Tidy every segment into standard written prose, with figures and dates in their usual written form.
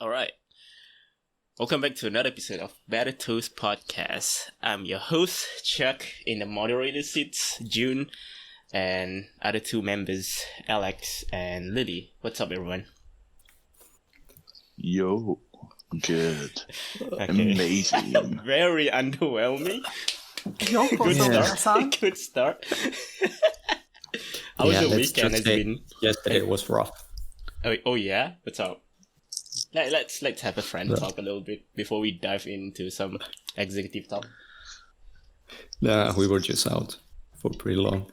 All right. Welcome back to another episode of Better Toast Podcast. I'm your host, Chuck, in the moderator seats, June, and other two members, Alex and Lileh. What's up, everyone? Yo, good. Okay. Amazing. Very underwhelming. Good start. Good start. How was your weekend? Has been? Yesterday was rough. Oh yeah? What's up? Let's have a friend talk a little bit before we dive into some executive talk. Yeah, we were just out for pretty long.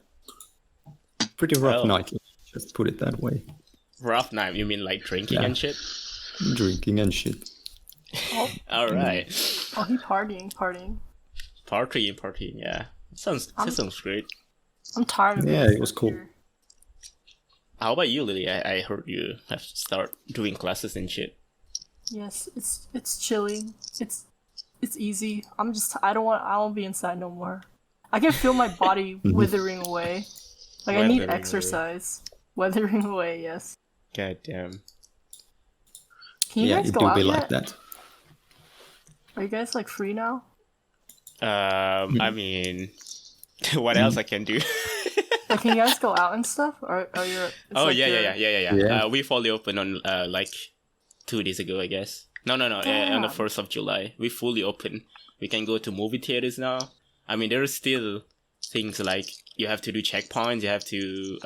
Pretty rough night, just put it that way. Rough night? You mean like drinking and shit? Drinking and shit. Oh. All right. Oh, he partying. Partying, yeah. That sounds great. I'm tired of it. Yeah, it was cool. How about you, Lileh? I heard you have to start doing classes and shit. Yes, it's chilling. It's easy. I don't want be inside no more. I can feel my body withering away. Like I need exercise. Weathering away, yes. God damn. Can you guys go out yet? Like that. Are you guys like free now? I mean, what else I can do? Like, can you guys go out and stuff? Or you're? Yeah. We fully open on like 2 days ago, I guess. No. On the 1st of July, we fully open. We can go to movie theaters now. I mean, there are still things like you have to do checkpoints. You have to,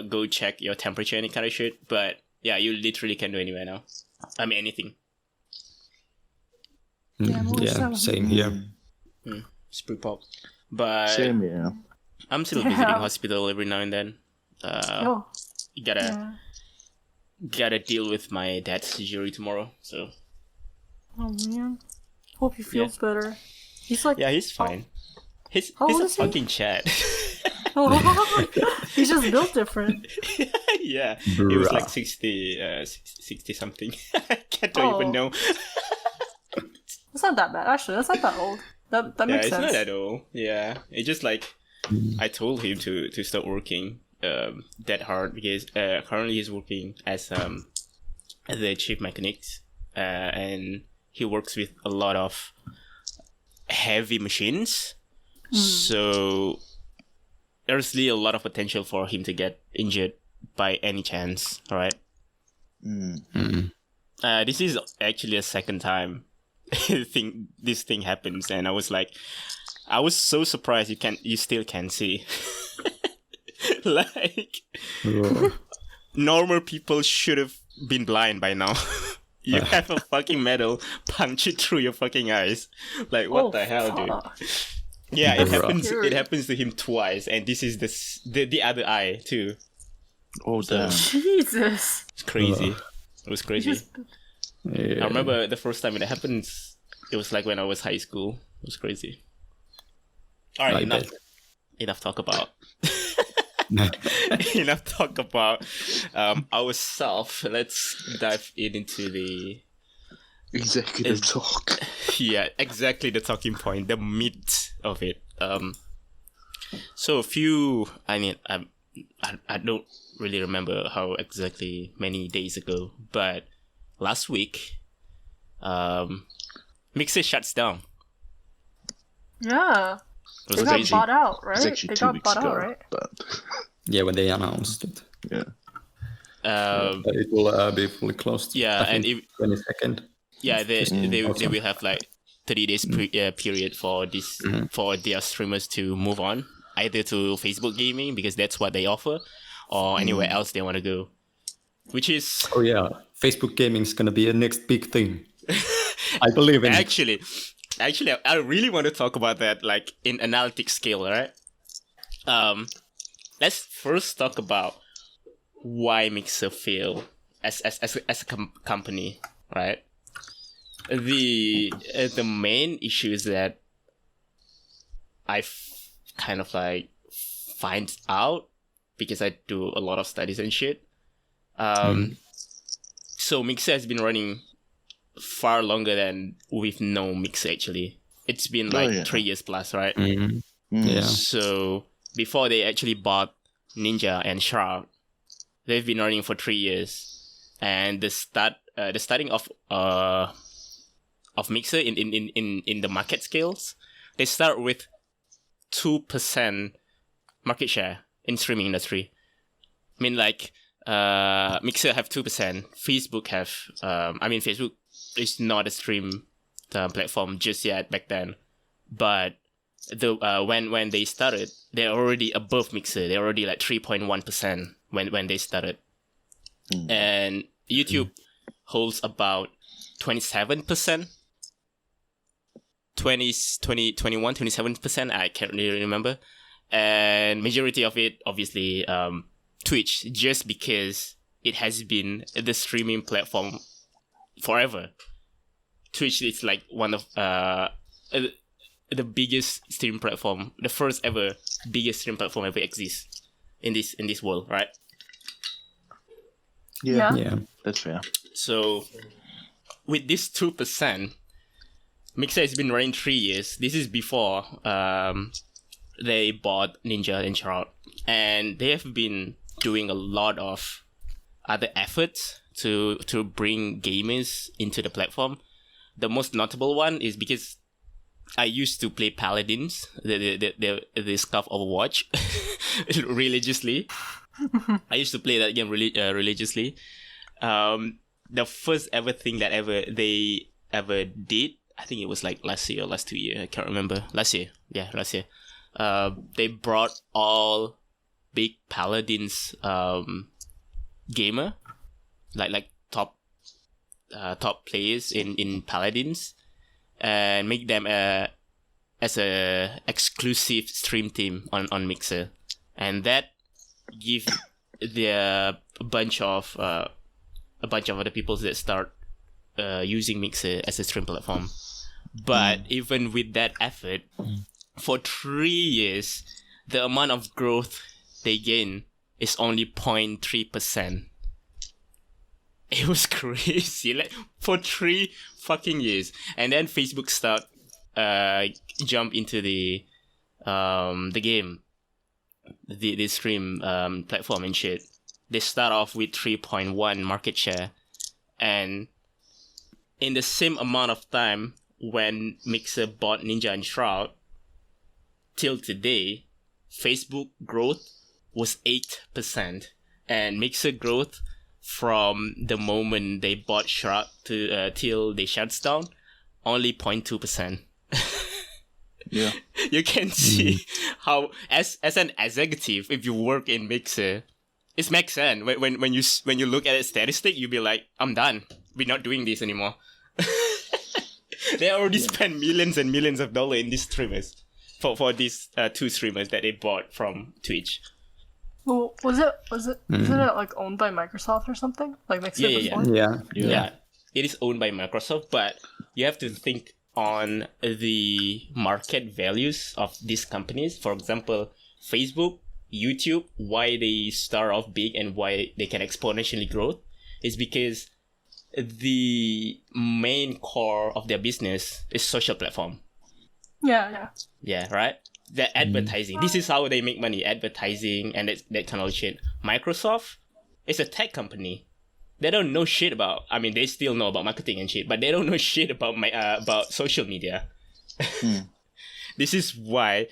go check your temperature and kind of shit. But yeah, you literally can do anywhere now. I mean, anything. Yeah, same here. It's pretty pop. But Same here. I'm still visiting hospital every now and then. You gotta deal with my dad's surgery tomorrow. So. Oh man, hope he feels better. He's like. Yeah, he's fine. He's a fucking Chad. He's just built different. Yeah, he was like 60 something. I don't even know. It's not that bad, actually. That's not that old. That makes sense. Yeah, it's not that old. Yeah, it's just like I told him to start working that hard because currently he's working as the chief mechanic, and he works with a lot of heavy machines. So there's still a lot of potential for him to get injured by any chance. All right. This is actually a second time this thing happens, and I was so surprised you still can't see. Like normal people should have been blind by now. You have a fucking metal punch it through your fucking eyes. Like what the hell, dude? Yeah, it happens to him twice, and this is the other eye too. Oh damn. Jesus. It's crazy. It was crazy. Yeah. I remember the first time it happened, it was like when I was high school. It was crazy. Alright, enough talk about enough talk about ourselves. Let's dive into the Executive talk. Yeah, exactly the talking point, the meat of it. So I don't really remember how exactly many days ago, but last week, Mixer shuts down. Yeah. It was they crazy. got bought out, right? It's actually they 2 got weeks bought ago, out, right? but Yeah, when they announced it. yeah. It will be fully closed. Yeah, I think 22nd. Yeah, they will have like 30 days period for this for their streamers to move on, either to Facebook gaming because that's what they offer, or anywhere else they want to go. Which is Facebook gaming is gonna be a next big thing. I believe in Actually, I really want to talk about that, like in analytic scale, right? Let's first talk about why Mixer fail as a company, right? The main issue is that I kind of like find out because I do a lot of studies and shit. So Mixer has been running far longer than we've known Mixer actually. It's been like 3 years plus, right? Yeah. So before they actually bought Ninja and Shark, they've been running for 3 years. and the starting of Mixer in the market scales, they start with 2% market share in streaming industry. I mean, like, Mixer have 2%. Facebook have, Facebook is not a stream platform just yet back then, but when they started, they're already above Mixer. They're already like 3.1% when they started, and YouTube holds about 27%. 27%, I can't really remember. And majority of it, obviously, Twitch, just because it has been the streaming platform forever. Twitch is like one of the biggest stream platform, the first ever biggest stream platform ever exists in this world, right? Yeah, that's fair. So with this 2%, Mixer has been running 3 years. This is before they bought Ninja and Shroud, and they have been doing a lot of other efforts to bring gamers into the platform. The most notable one is because I used to play Paladins, the Scuff Overwatch, religiously. I used to play that game religiously. The first ever thing that they ever did, I think it was like last year or last 2 years, I can't remember. Last year. They brought all big Paladins gamer, like top players in Paladins, and make them as a exclusive stream team on Mixer, and that give a bunch of other people that start using Mixer as a stream platform. But even with that effort, for 3 years, the amount of growth they gain is only 0.3%. It was crazy, like for 3 fucking years. And then Facebook jump into the game, the stream platform and shit. They start off with 3.1 market share, and in the same amount of time when Mixer bought Ninja and Shroud, till today, Facebook growth was 8%, and Mixer growth from the moment they bought Shroud to till they shuts down, only 0.2%. Yeah, you can see how, as an executive, if you work in Mixer, it makes sense. When you look at a statistic, you'll be like, I'm done. We're not doing this anymore. They already spent millions and millions of dollars in these streamers for these 2 streamers that they bought from Twitch. Well, isn't it like owned by Microsoft or something? Like Mixer before? Yeah. It is owned by Microsoft, but you have to think on the market values of these companies. For example, Facebook, YouTube, why they start off big and why they can exponentially grow is because the main core of their business is social platform. Yeah, right? The advertising. This is how they make money, advertising and that kind of shit. Microsoft is a tech company. They don't know shit about, they still know about marketing and shit, but they don't know shit about social media. This is why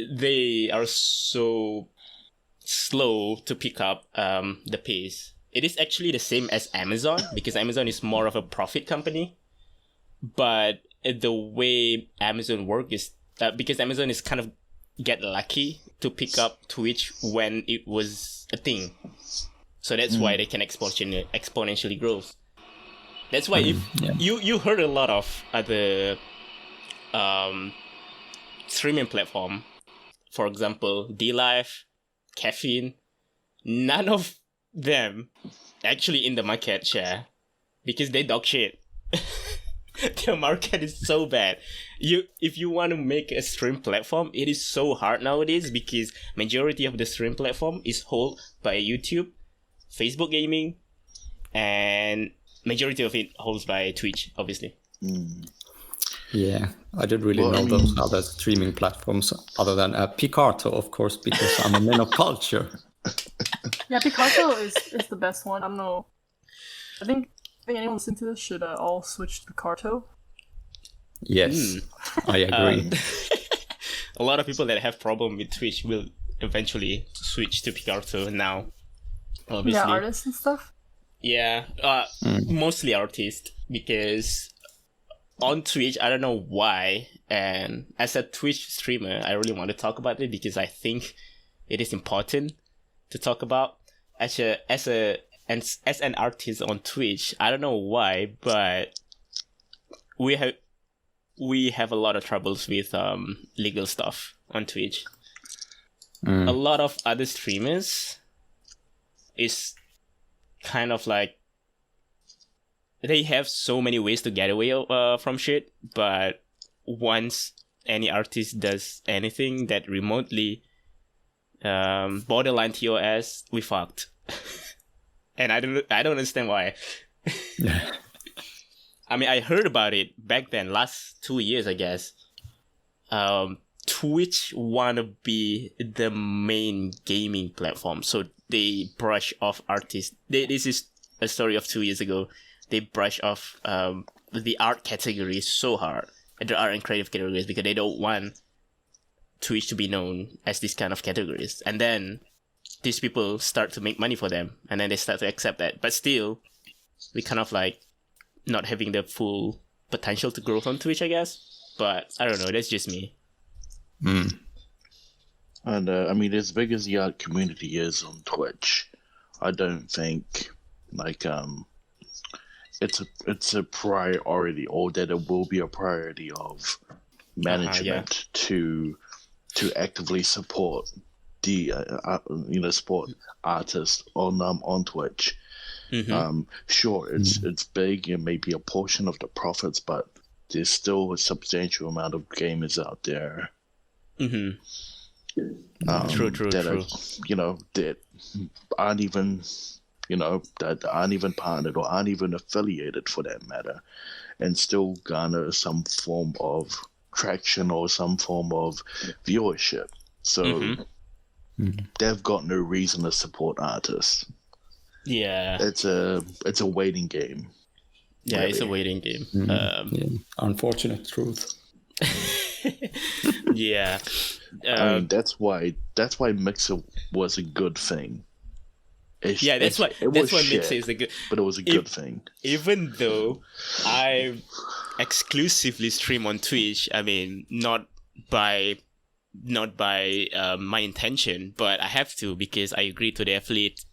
they are so slow to pick up the pace. It is actually the same as Amazon, because Amazon is more of a profit company. But the way Amazon works is because Amazon is kind of get lucky to pick up Twitch when it was a thing. So that's why they can exponentially grow. That's why you heard a lot of other streaming platform, for example, Lileh, Caffeine, none of them actually in the market share because they dog shit. The market is so bad. If you want to make a stream platform, it is so hard nowadays because majority of the stream platform is held by YouTube, Facebook Gaming, and majority of it holds by Twitch, obviously. Yeah, I don't really know those other streaming platforms other than Picarto, of course, because I'm a man of culture. Yeah, Picasso is the best one. I don't know. I think anyone listening to this should all switch to Carto. Yes, I agree. A lot of people that have problem with Twitch will eventually switch to Picarto now. Obviously. Yeah, artists and stuff. Yeah, mostly artists, because on Twitch, I don't know why, and as a Twitch streamer, I really want to talk about it because I think it is important to talk about. As an artist on Twitch, I don't know why, but we have a lot of troubles with legal stuff on Twitch. A lot of other streamers is kind of like they have so many ways to get away from shit, but once any artist does anything that remotely borderline TOS, we fucked. And I don't understand why. I mean, I heard about it back then, last 2 years, I guess. Twitch wanna be the main gaming platform, so they brush off artists. This is a story of 2 years ago. They brush off the art category so hard, the art and creative categories, because they don't want Twitch to be known as these kind of categories. And then these people start to make money for them, and then they start to accept that. But still, we kind of like not having the full potential to growth on Twitch, I guess. But I don't know, that's just me. And I mean, as big as the art community is on Twitch, I don't think like it's a priority, or that it will be a priority of management to actively support the support artists on Twitch. Sure, it's big and maybe a portion of the profits, but there's still a substantial amount of gamers out there. True. That aren't even that aren't even partnered or aren't even affiliated, for that matter, and still garner some form of traction or some form of viewership. So they've got no reason to support artists. Yeah, it's a waiting game. Yeah, really. It's a waiting game. Unfortunate truth. Yeah. I mean, that's why Mixer was a good thing. That's why Mixer is a good. But it was a good thing. Even though I exclusively stream on Twitch, I mean, not by my intention, but I have to because I agreed to the affiliate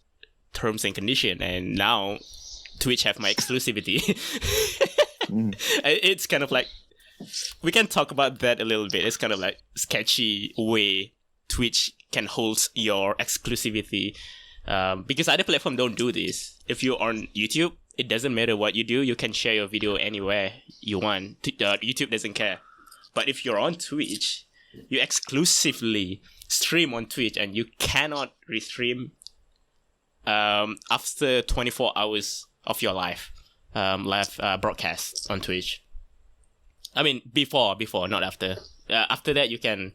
terms and condition, and now Twitch have my exclusivity. It's kind of like, we can talk about that a little bit. It's kind of like sketchy way Twitch can hold your exclusivity, because other platforms don't do this. If you're on YouTube, it doesn't matter what you do. You can share your video anywhere you want. YouTube doesn't care. But if you're on Twitch, you exclusively stream on Twitch, and you cannot restream after 24 hours of your live broadcast on Twitch. I mean, before, not after. After that, you can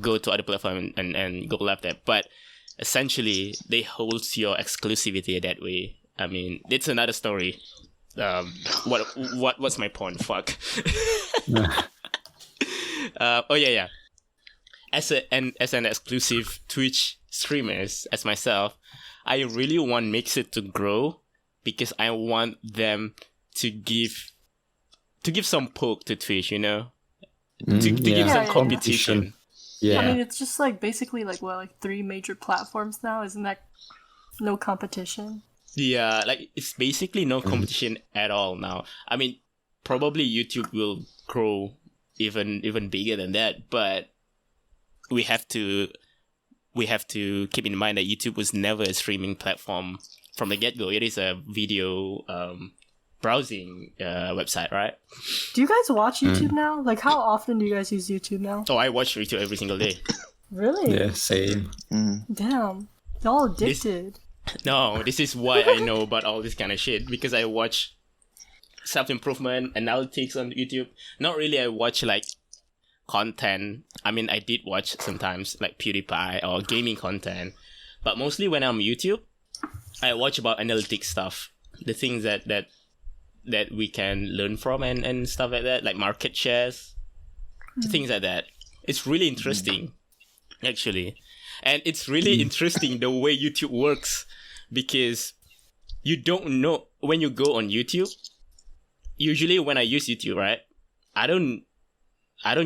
go to other platform and go live there. But essentially, they hold your exclusivity that way. I mean, it's another story. What's my point? Fuck. Yeah. As an exclusive Twitch streamers, as myself, I really want Mixer to grow because I want them to give some poke to Twitch, to give some competition. Yeah. I mean, it's just like basically like 3 major platforms now. Isn't that no competition? Yeah, like it's basically no competition at all now. I mean, probably YouTube will grow even bigger than that, but we have to keep in mind that YouTube was never a streaming platform from the get-go. It is a video browsing website, right? Do you guys watch YouTube now? Like, how often do you guys use YouTube now? Oh, I watch YouTube every single day. Really? Yeah, same. Damn, y'all addicted. This is why I know about all this kind of shit, because I watch self-improvement analytics on YouTube. Not really I watch like content. I mean, I did watch sometimes like PewDiePie or gaming content, but mostly when I'm on YouTube, I watch about analytics stuff. the things that we can learn from and stuff like that, like market shares, things like that. It's really interesting, actually. And it's really interesting the way YouTube works, because you don't know when you go on YouTube. Usually when I use YouTube, right, I don't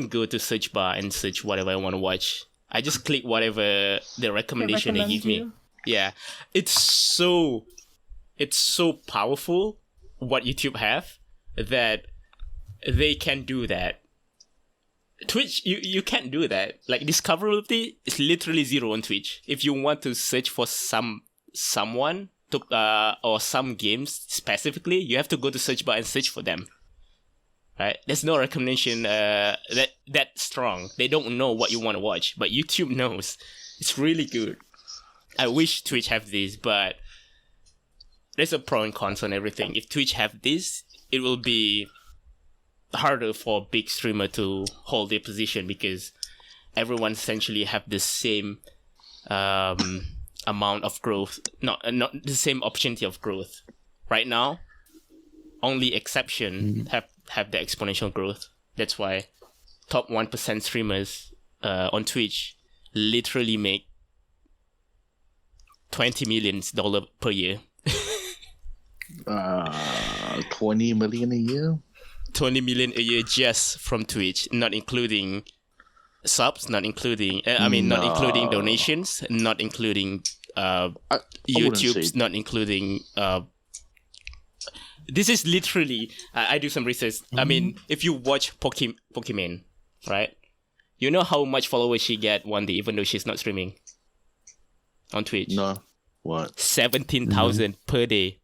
go to search bar and search whatever I want to watch. I just click whatever the recommendation they give me. Yeah. It's so powerful what YouTube have that they can do that. Twitch, you can't do that. Like, discoverability is literally zero on Twitch. If you want to search for someone to or some games specifically, you have to go to search bar and search for them. Right? There's no recommendation that strong. They don't know what you want to watch, but YouTube knows. It's really good. I wish Twitch have this, but there's a pro and cons on everything. If Twitch have this, it will be harder for big streamer to hold their position, because everyone essentially have the same amount of growth, not the same opportunity of growth. Right now, only exception have the exponential growth. That's why top 1% streamers on Twitch literally make $20 million per year. 20 million a year? 20 million a year just from Twitch, not including subs, not including not including donations, not including YouTube's, not including this is literally I do some research. I mean, if you watch Pokemon, right? You know how much followers she get one day, even though she's not streaming on Twitch? No. What? 17,000 per day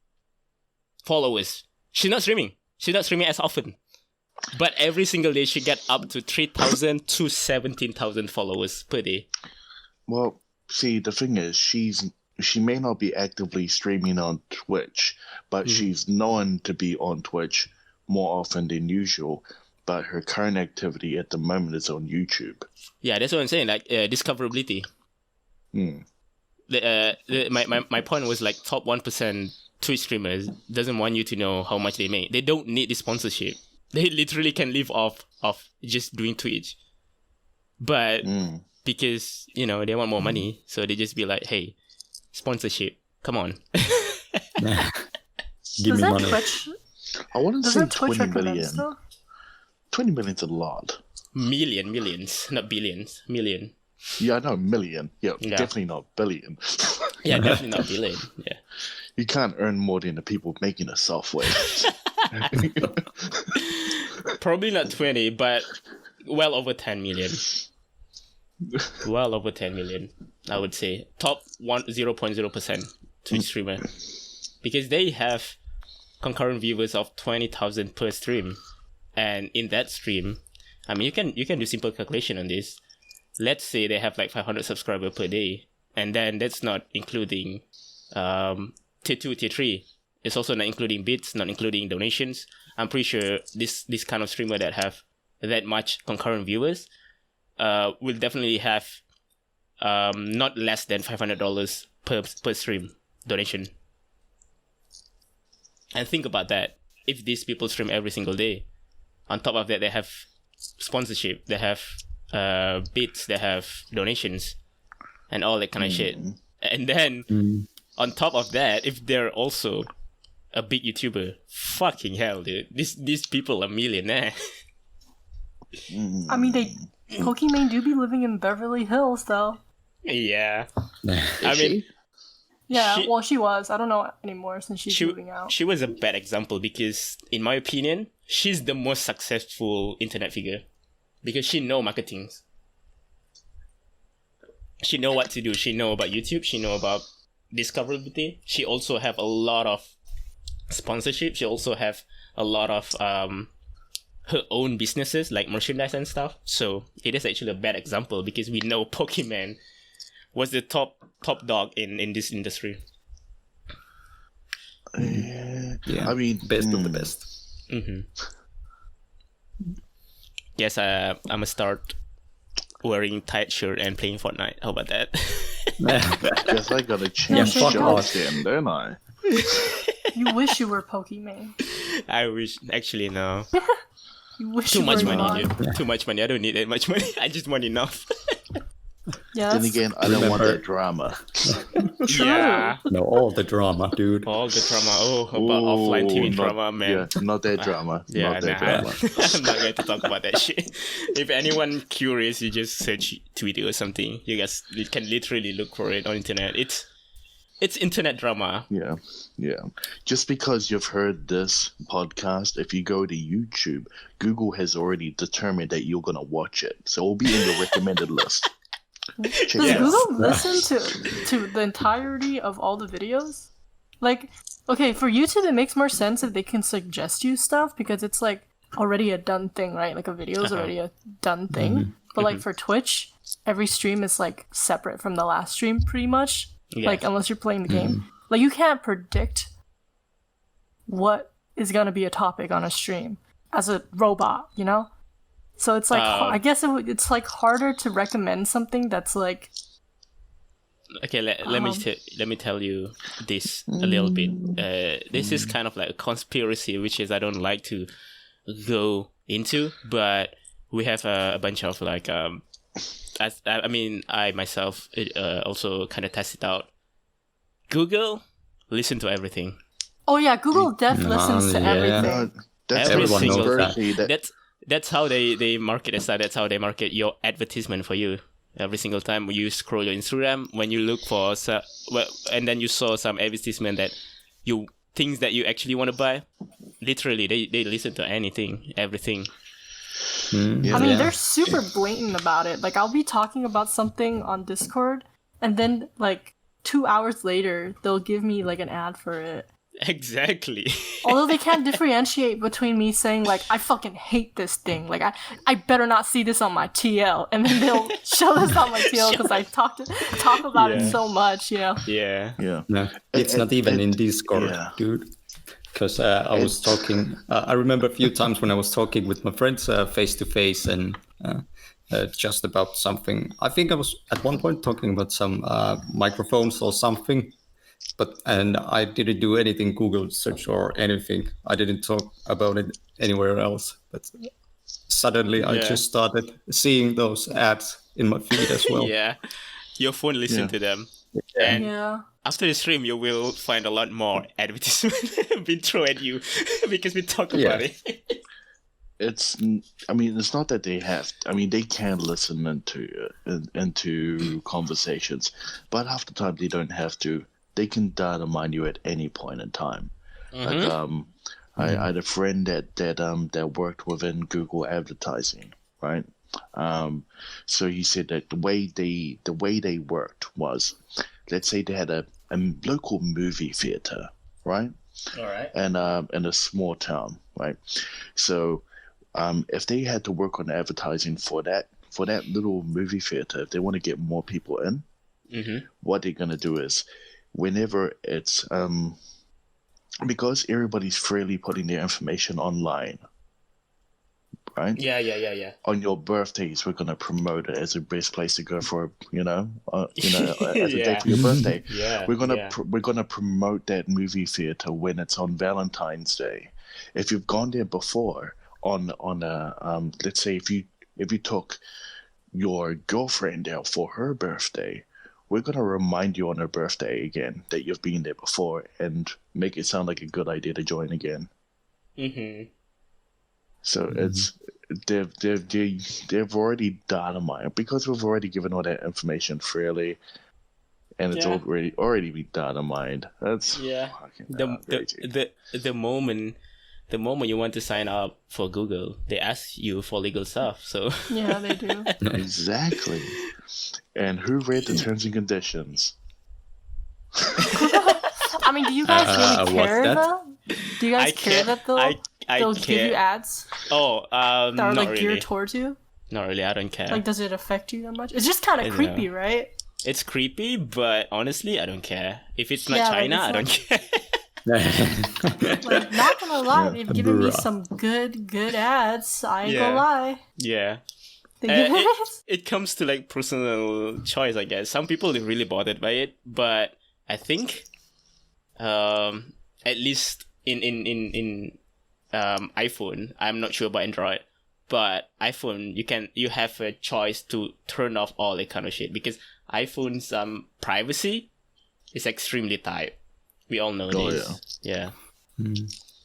followers. She's not streaming as often, but every single day she get up to 3,000 to 17,000 followers per day. Well, see, the thing is, she may not be actively streaming on Twitch, but she's known to be on Twitch more often than usual. But her current activity at the moment is on YouTube. Yeah, that's what I'm saying. Like discoverability. My point was, like, top 1% Twitch streamers doesn't want you to know how much they make. They don't need the sponsorship. They literally can live off just doing Twitch. But because, you know, they want more money, so they just be like, hey, sponsorship, come on. Give me money. Twitch? I want to say 20 million. Stuff? 20 million's a lot. Millions, not billions. Million. Yeah, I know, million. Yeah, definitely not billion. Yeah, definitely not billion. Yeah. You can't earn more than the people making the software. Probably not 20, but well over 10 million. Well over 10 million, I would say. Top 0.0% Twitch streamer. Because they have concurrent viewers of 20,000 per stream. And in that stream, I mean, you can do simple calculation on this. Let's say they have like 500 subscribers per day. And then that's not including tier 2, tier 3. It's also not including bits, not including donations. I'm pretty sure this kind of streamer that have that much concurrent viewers will definitely have not less than $500 per stream donation. And think about that. If these people stream every single day, on top of that, they have sponsorship, they have bits, they have donations, and all that kind of shit. And then on top of that, if they're also a big YouTuber, fucking hell, dude, these people are millionaire. I mean, Pokemon do be living in Beverly Hills, though. Yeah. I mean, yeah, she was. I don't know anymore since she's moving out. She was a bad example because, in my opinion, she's the most successful internet figure because she know marketing. She know what to do. She know about YouTube. She know about discoverability. She also have a lot of sponsorship. She also have a lot of her own businesses like merchandise and stuff. So it is actually a bad example because we know Pokemon was the top dog in this industry. Yeah, I mean, best of the best. Yes, I'm gonna start wearing tight shirt and playing Fortnite. How about that? Guess I gotta change shirts then, don't I? You wish you were Pokemon. I wish. Actually, no. You wish Too you much were money, Mon. dude. Too much money. I don't need that much money. I just want enough. Yeah, Then that's again, I don't want Remember- that drama. true. Yeah. No, all the drama, dude. All the drama. Oh, about offline TV not, drama, man. Yeah, not that drama. Yeah, not that nah, drama. I'm not going to talk about that shit. If anyone curious, you just search Twitter or something. You guys can literally look for it on internet. It's internet drama. Yeah, yeah. Just because you've heard this podcast, if you go to YouTube, Google has already determined that you're gonna watch it, so it'll be in your recommended list. Check Does it out. Google listen to the entirety of all the videos? Like, okay, for YouTube it makes more sense if they can suggest you stuff because it's like already a done thing, right? Like a video is already a done thing. But like for Twitch, every stream is like separate from the last stream pretty much. Yes. Like unless you're playing the game. Like you can't predict what is gonna be a topic on a stream as a robot, you know? So it's like I guess it's like harder to recommend something that's like Okay, let me tell you this a little bit. This is kind of like a conspiracy, which is I don't like to go into, but we have a bunch of like I myself also kind of test it out. Google listen to everything. oh yeah, Google Dev listens to yeah. everything. That's Every everyone single knows thing. that. That's how they market it. That's how they market your advertisement for you. Every single time you scroll your Instagram, when you look for and then you saw some advertisement that you things that you actually want to buy, literally they listen to anything, everything. Yeah. I mean, they're super blatant about it. Like, I'll be talking about something on Discord, and then, like, 2 hours later, they'll give me, like, an ad for it. Exactly. Although they can't differentiate between me saying, like, I fucking hate this thing. Like, I better not see this on my TL. And then they'll show this on my TL because I talk about it so much, you know? Yeah. Yeah. No, it's not even in Discord, yeah. dude. Because I was talking, I remember a few times when I was talking with my friends face to face and just about something. I think I was at one point talking about some microphones or something, and I didn't do anything Google search or anything. I didn't talk about it anywhere else. But suddenly I just started seeing those ads in my feed as well. Yeah. Your phone listen to them. And Yeah. after the stream, you will find a lot more advertisement being thrown at you because we talk about it. It's not that they have. I mean, they can listen into conversations, but half the time they don't have to. They can data mine you at any point in time. Like I had a friend that worked within Google advertising, right? So he said that the way they worked was, let's say they had a local movie theater, right? All right. And in a small town, right? So if they had to work on advertising for that little movie theater, if they want to get more people in, what they're gonna do is, whenever it's because everybody's freely putting their information online, right? Yeah. On your birthdays, we're gonna promote it as the best place to go for, as a day for your birthday. Yeah. We're gonna promote that movie theater when it's on Valentine's Day. If you've gone there before on let's say if you took your girlfriend out for her birthday, we're gonna remind you on her birthday again that you've been there before and make it sound like a good idea to join again. So it's they've already data mined because we've already given all that information freely, and it's already been data mined. That's fucking crazy. The moment you want to sign up for Google, they ask you for legal stuff. So Yeah, they do. Exactly. And who read the terms and conditions? I mean, do you guys really what's care, that? though? Do you guys care that they'll give you ads Oh, that are not like really. geared towards you? Not really. I don't care. Like, does it affect you that much? It's just kind I of don't creepy, know. right? It's creepy, but honestly, I don't care. If it's not Yeah, like, China, it's I don't care. Like, not gonna lie, they've given me Bruh. some good ads. I ain't Yeah. gonna lie. Yeah. They give It comes to like personal choice, I guess. Some people are really bothered by it, but I think at least in iPhone, I'm not sure about Android, but iPhone you have a choice to turn off all that kind of shit, because iPhone's privacy is extremely tight. We all know this. Yeah.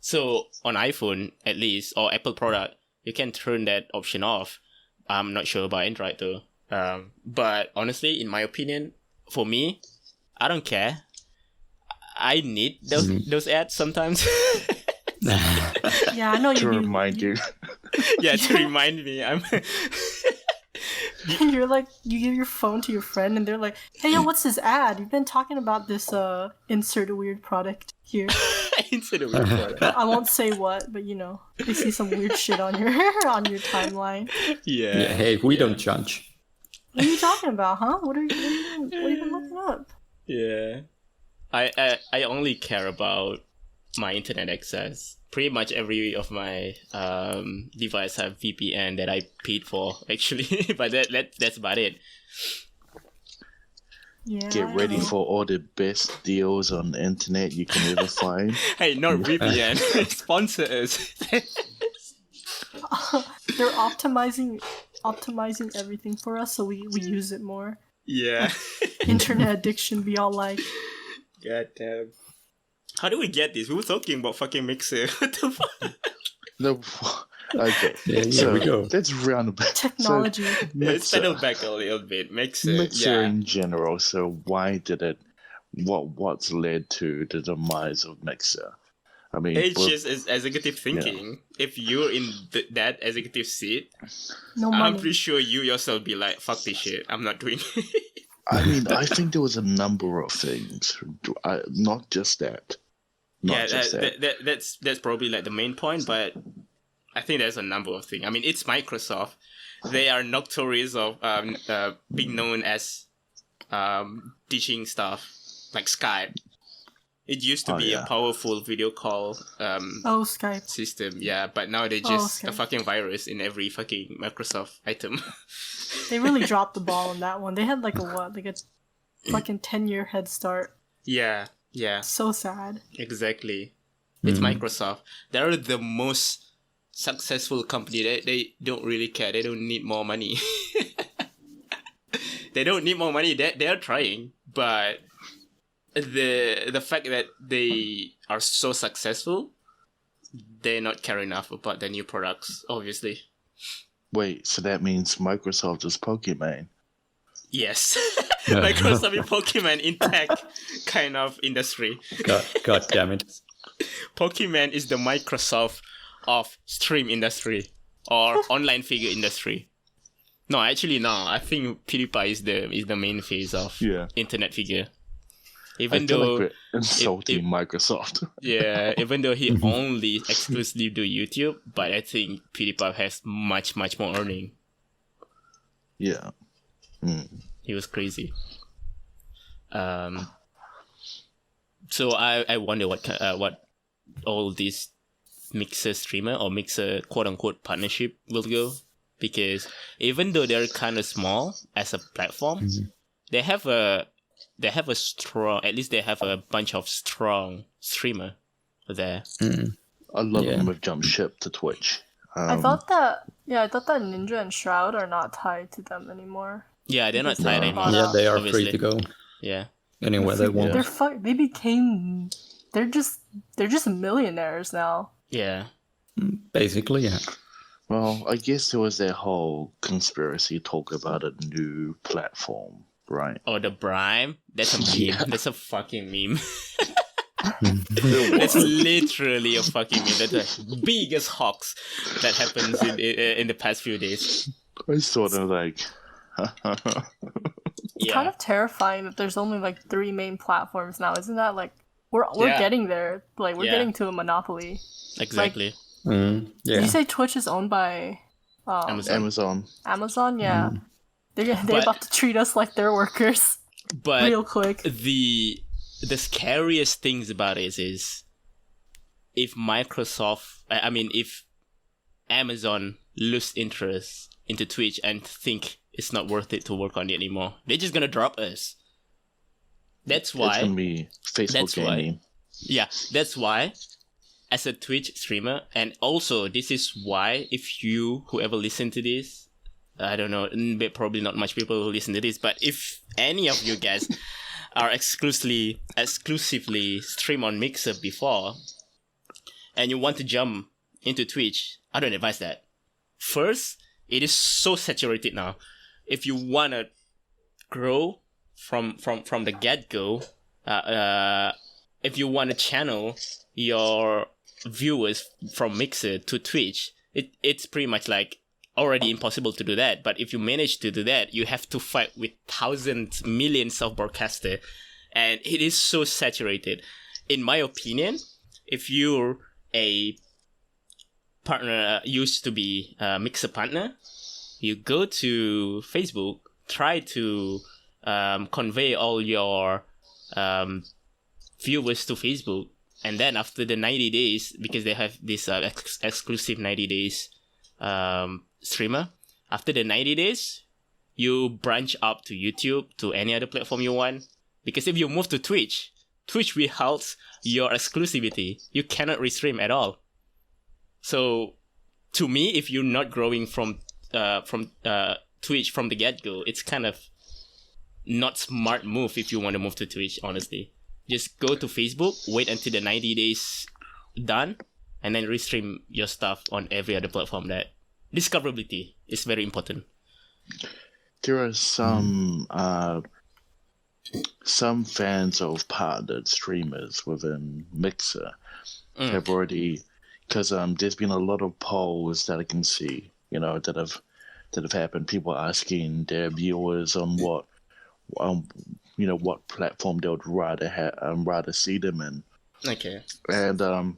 So on iPhone at least, or Apple product, you can turn that option off. I'm not sure about Android though. But honestly, in my opinion, for me, I don't care. I need those ads sometimes. Yeah, I know you. To remind you. Yeah, to remind me. You're like, you give your phone to your friend and they're like, hey, yo, what's this ad? You've been talking about this insert a weird product here. Insert a weird product. I won't say what, but you know, they see some weird shit on your timeline. Yeah. Hey, we don't judge. What are you talking about, huh? What have you been looking up? Yeah. I only care about my internet access. Pretty much every of my device have VPN that I paid for, actually. But that's about it. Yeah. Get ready for all the best deals on the internet you can ever find. Hey, not VPN. Sponsor us. They're optimizing everything for us, so we use it more. Yeah. Internet addiction be all like, God damn. How do we get this? We were talking about fucking Mixer. What the fuck? No, okay. Yeah, so we go. let's round back. technology. So, Let's settle Mixer, back a little bit. Mixer. Mixer Yeah. in general. So why did it? What's led to the demise of Mixer? I mean, It's just executive thinking. If you're in that executive seat, No I'm money. pretty sure you yourself be like, fuck this shit. I'm not doing it. I mean, I think there was a number of things. Not just that. Not just that. That's probably like the main point, but I think there's a number of things. I mean, it's Microsoft. They are notorious of being known as teaching stuff like Skype. It used to be a powerful video call Skype. system, yeah, but now they're just Skype. a fucking virus in every fucking Microsoft item. They really dropped the ball on that one. They had like a fucking 10-year head start. Yeah. So sad. Exactly. It's Microsoft. They're the most successful company. They don't really care. They don't need more money. They don't need more money. They're trying, but the fact that they are so successful, they're not caring enough about their new products, obviously. Wait, so that means Microsoft is Pokemon? Yes. Microsoft and Pokemon in tech kind of industry. God damn it. Pokemon is the Microsoft of stream industry or online figure industry. No, actually no. I think PewDiePie is the main face of internet figure. Even I feel though like we're insulting Microsoft. Yeah, even though he only exclusively do YouTube, but I think PewDiePie has much more earning. Yeah. He was crazy. So I wonder what all these Mixer streamer or Mixer quote unquote partnership will go, because even though they're kind of small as a platform, they have a strong, at least they have a bunch of strong streamer there. A lot of them have jumped ship to Twitch. I thought that Ninja and Shroud are not tied to them anymore. Yeah, they're not tied anymore. Yeah, they are obviously. free to go Yeah. anywhere they want. They're just millionaires now. Yeah. Basically, yeah. Well, I guess there was that whole conspiracy talk about a new platform, right? Oh, the Brime? That's a meme. That's a fucking meme. That's literally a fucking meme. That's the biggest hoax that happens in the past few days. I sort of like... It's kind of terrifying that there's only like 3 main platforms now. Isn't that like we're getting there? Like we're getting to a monopoly. Exactly. Did you say Twitch is owned by Amazon? Amazon, yeah. They're about to treat us like they're workers. But real quick. The scariest things about it is if if Amazon lose interest into Twitch and think it's not worth it to work on it anymore, they're just gonna drop us. That's why It's gonna be Facebook gaming. Yeah, that's why, as a Twitch streamer, and also this is why, if you, whoever listen to this, I don't know, probably not much people who listen to this, but if any of you guys are exclusively stream on Mixer before, and you want to jump into Twitch, I don't advise that. First, it is so saturated now. If you wanna grow from the get-go, if you wanna channel your viewers from Mixer to Twitch, it's pretty much like already impossible to do that. But if you manage to do that, you have to fight with thousands, millions of broadcasters, and it is so saturated. In my opinion, if you're a partner, used to be a Mixer partner, you go to Facebook, try to convey all your viewers to Facebook, and then after the 90 days, because they have this exclusive 90 days streamer, after the 90 days, you branch up to YouTube, to any other platform you want. Because if you move to Twitch withholds your exclusivity. You cannot restream at all. So, to me, if you're not growing from Twitch from the get-go, it's kind of not smart move if you want to move to Twitch, honestly. Just go to Facebook, wait until the 90 days done, and then restream your stuff on every other platform. That discoverability is very important. There are some fans of partnered streamers within Mixer have already, because there's been a lot of polls that I can see, that have happened. People asking their viewers on what platform they would rather see them in. Okay. And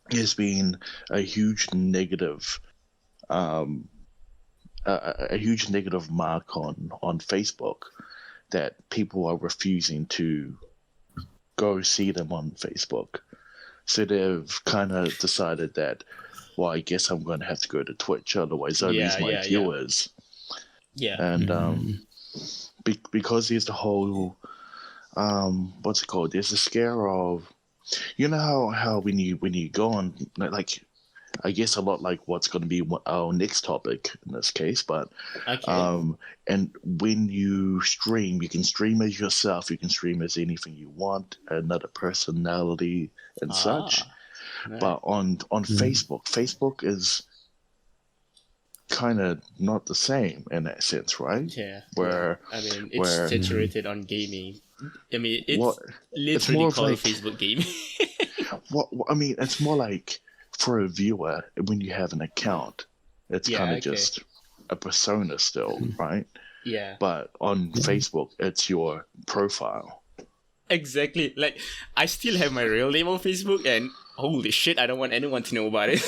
there's been a huge negative mark on Facebook that people are refusing to go see them on Facebook. So they've kind of decided that, well, I guess I'm going to have to go to Twitch, otherwise I lose my viewers. Yeah. And because there's the whole, what's it called? There's a scare of, how when you go on, like, I guess a lot like what's going to be our next topic in this case, but okay. And when you stream, you can stream as yourself, you can stream as anything you want, another personality and such. Nice. But on Facebook is kind of not the same in that sense, right? Yeah. Where I mean, it's saturated on gaming. I mean, it's literally it's more called like, Facebook gaming. I mean, it's more like for a viewer when you have an account, it's kind of just a persona still, right? Yeah. But on Facebook, it's your profile. Exactly. Like, I still have my real name on Facebook, and holy shit, I don't want anyone to know about it.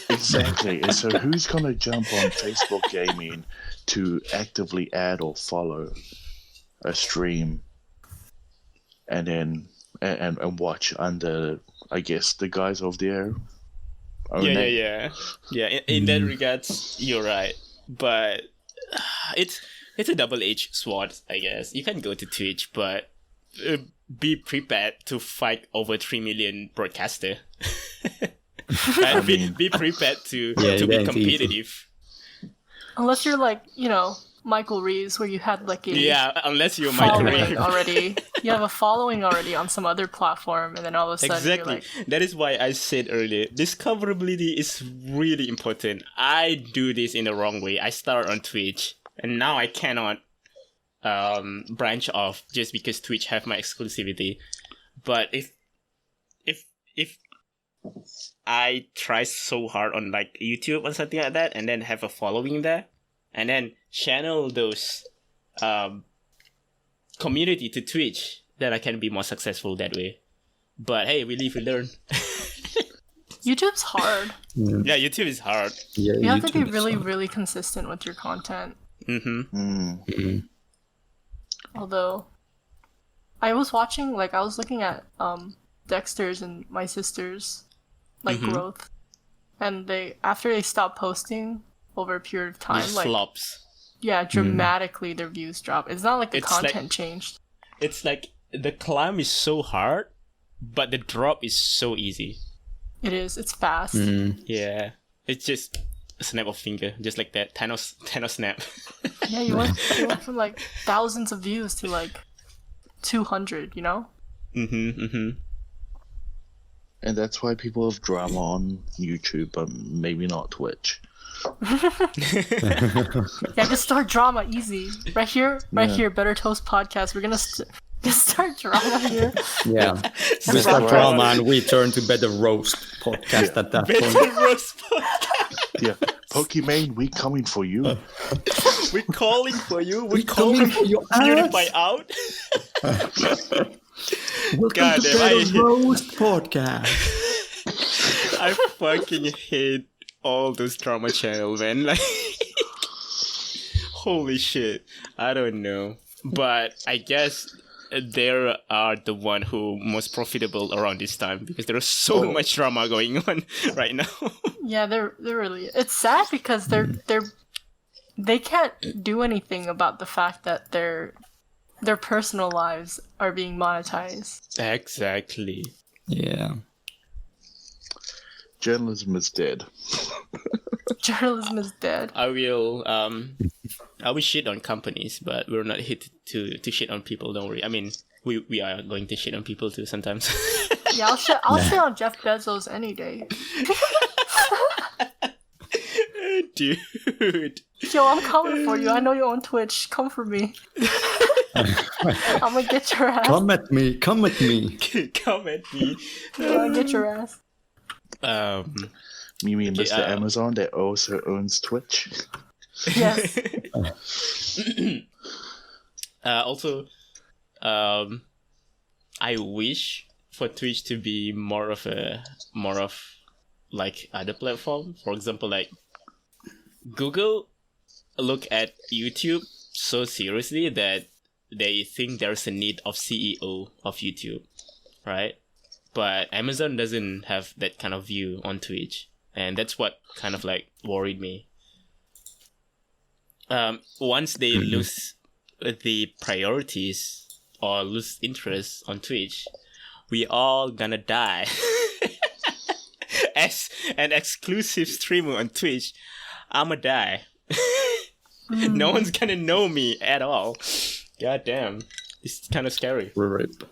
Exactly. And so who's going to jump on Facebook gaming to actively add or follow a stream and then and watch under, I guess, the guise of their own name? Yeah, in that regards, you're right. But it's a double-edged sword, I guess. You can go to Twitch, but be prepared to fight over 3 million broadcaster. Be prepared to be competitive. Unless you're like, Michael Reeves, where you had like unless you're Michael Reeves already. You have a following already on some other platform, and then all of a sudden exactly. You're like... That is why I said earlier, discoverability is really important. I do this in the wrong way. I started on Twitch, and now I cannot branch off just because Twitch have my exclusivity. But if I try so hard on like YouTube or something like that, and then have a following there, and then channel those community to Twitch, then I can be more successful that way. But hey, we live, we learn. YouTube's hard. Yeah, YouTube is hard. Yeah, you have to be really consistent with your content. Although, I was looking at Dexter's and my sister's growth, and after they stopped posting over a period of time, flops. Yeah, dramatically their views drop. It's not like the content changed. It's like the climb is so hard but the drop is so easy. It is. It's fast. Yeah, it's just a snap of finger, just like that. Thanos snap. Yeah, you went from like thousands of views to like 200. You know. And that's why people have drama on YouTube, but maybe not Twitch. Yeah, just start drama easy. Right here, Better Toast Podcast. We're gonna just start drama here. Yeah, we start drama and we turn to Better Roast Podcast at that point. Better roast podcast. Yeah, Pokimane, we coming for you. We're calling for you. We're coming calling for your PewDiePie ass. out. Welcome God to damn, Better Roast Podcast. I fucking hate all those drama channels, man. Like, holy shit. I don't know. But I guess they are the one who most profitable around this time because there is so much drama going on right now. Yeah, they're really. It's sad because they can't do anything about the fact that their personal lives are being monetized. Exactly. Yeah. Journalism is dead. Journalism is dead. I will shit on companies, but we're not here to shit on people, don't worry. I mean, we are going to shit on people too sometimes. Yeah, I'll shit on Jeff Bezos any day. Dude. Yo, I'm coming for you. I know you're on Twitch. Come for me. I'm gonna get your ass. Come at me. Come at me. I'm gonna get your ass. You mean Mr. Amazon that also owns Twitch? Yes. Also, I wish for Twitch to be more of like other platform. For example, like Google look at YouTube so seriously that they think there's a need of CEO of YouTube, right? But Amazon doesn't have that kind of view on Twitch, and that's what kind of like worried me. Once they lose the priorities or lose interest on Twitch, we all gonna die. As an exclusive streamer on Twitch, I'ma die. No one's gonna know me at all. God damn. It's kind of scary. Rip.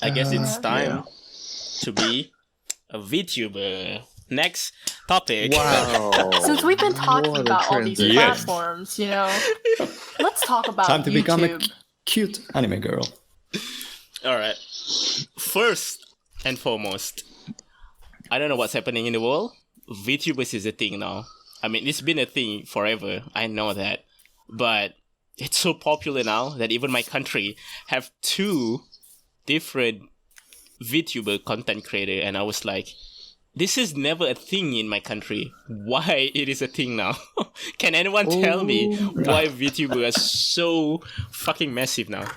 I guess it's time to be a VTuber. Next topic. Wow. Since we've been talking What a about all these transition. platforms, you know, let's talk about Time to YouTube. become a cute anime girl. Alright. First and foremost, I don't know what's happening in the world. VTubers is a thing now. I mean, it's been a thing forever. I know that. But it's so popular now that even my country have 2 different VTuber content creator, and I was like, this is never a thing in my country. Why it is a thing now? Can anyone tell me why VTuber is so fucking massive now?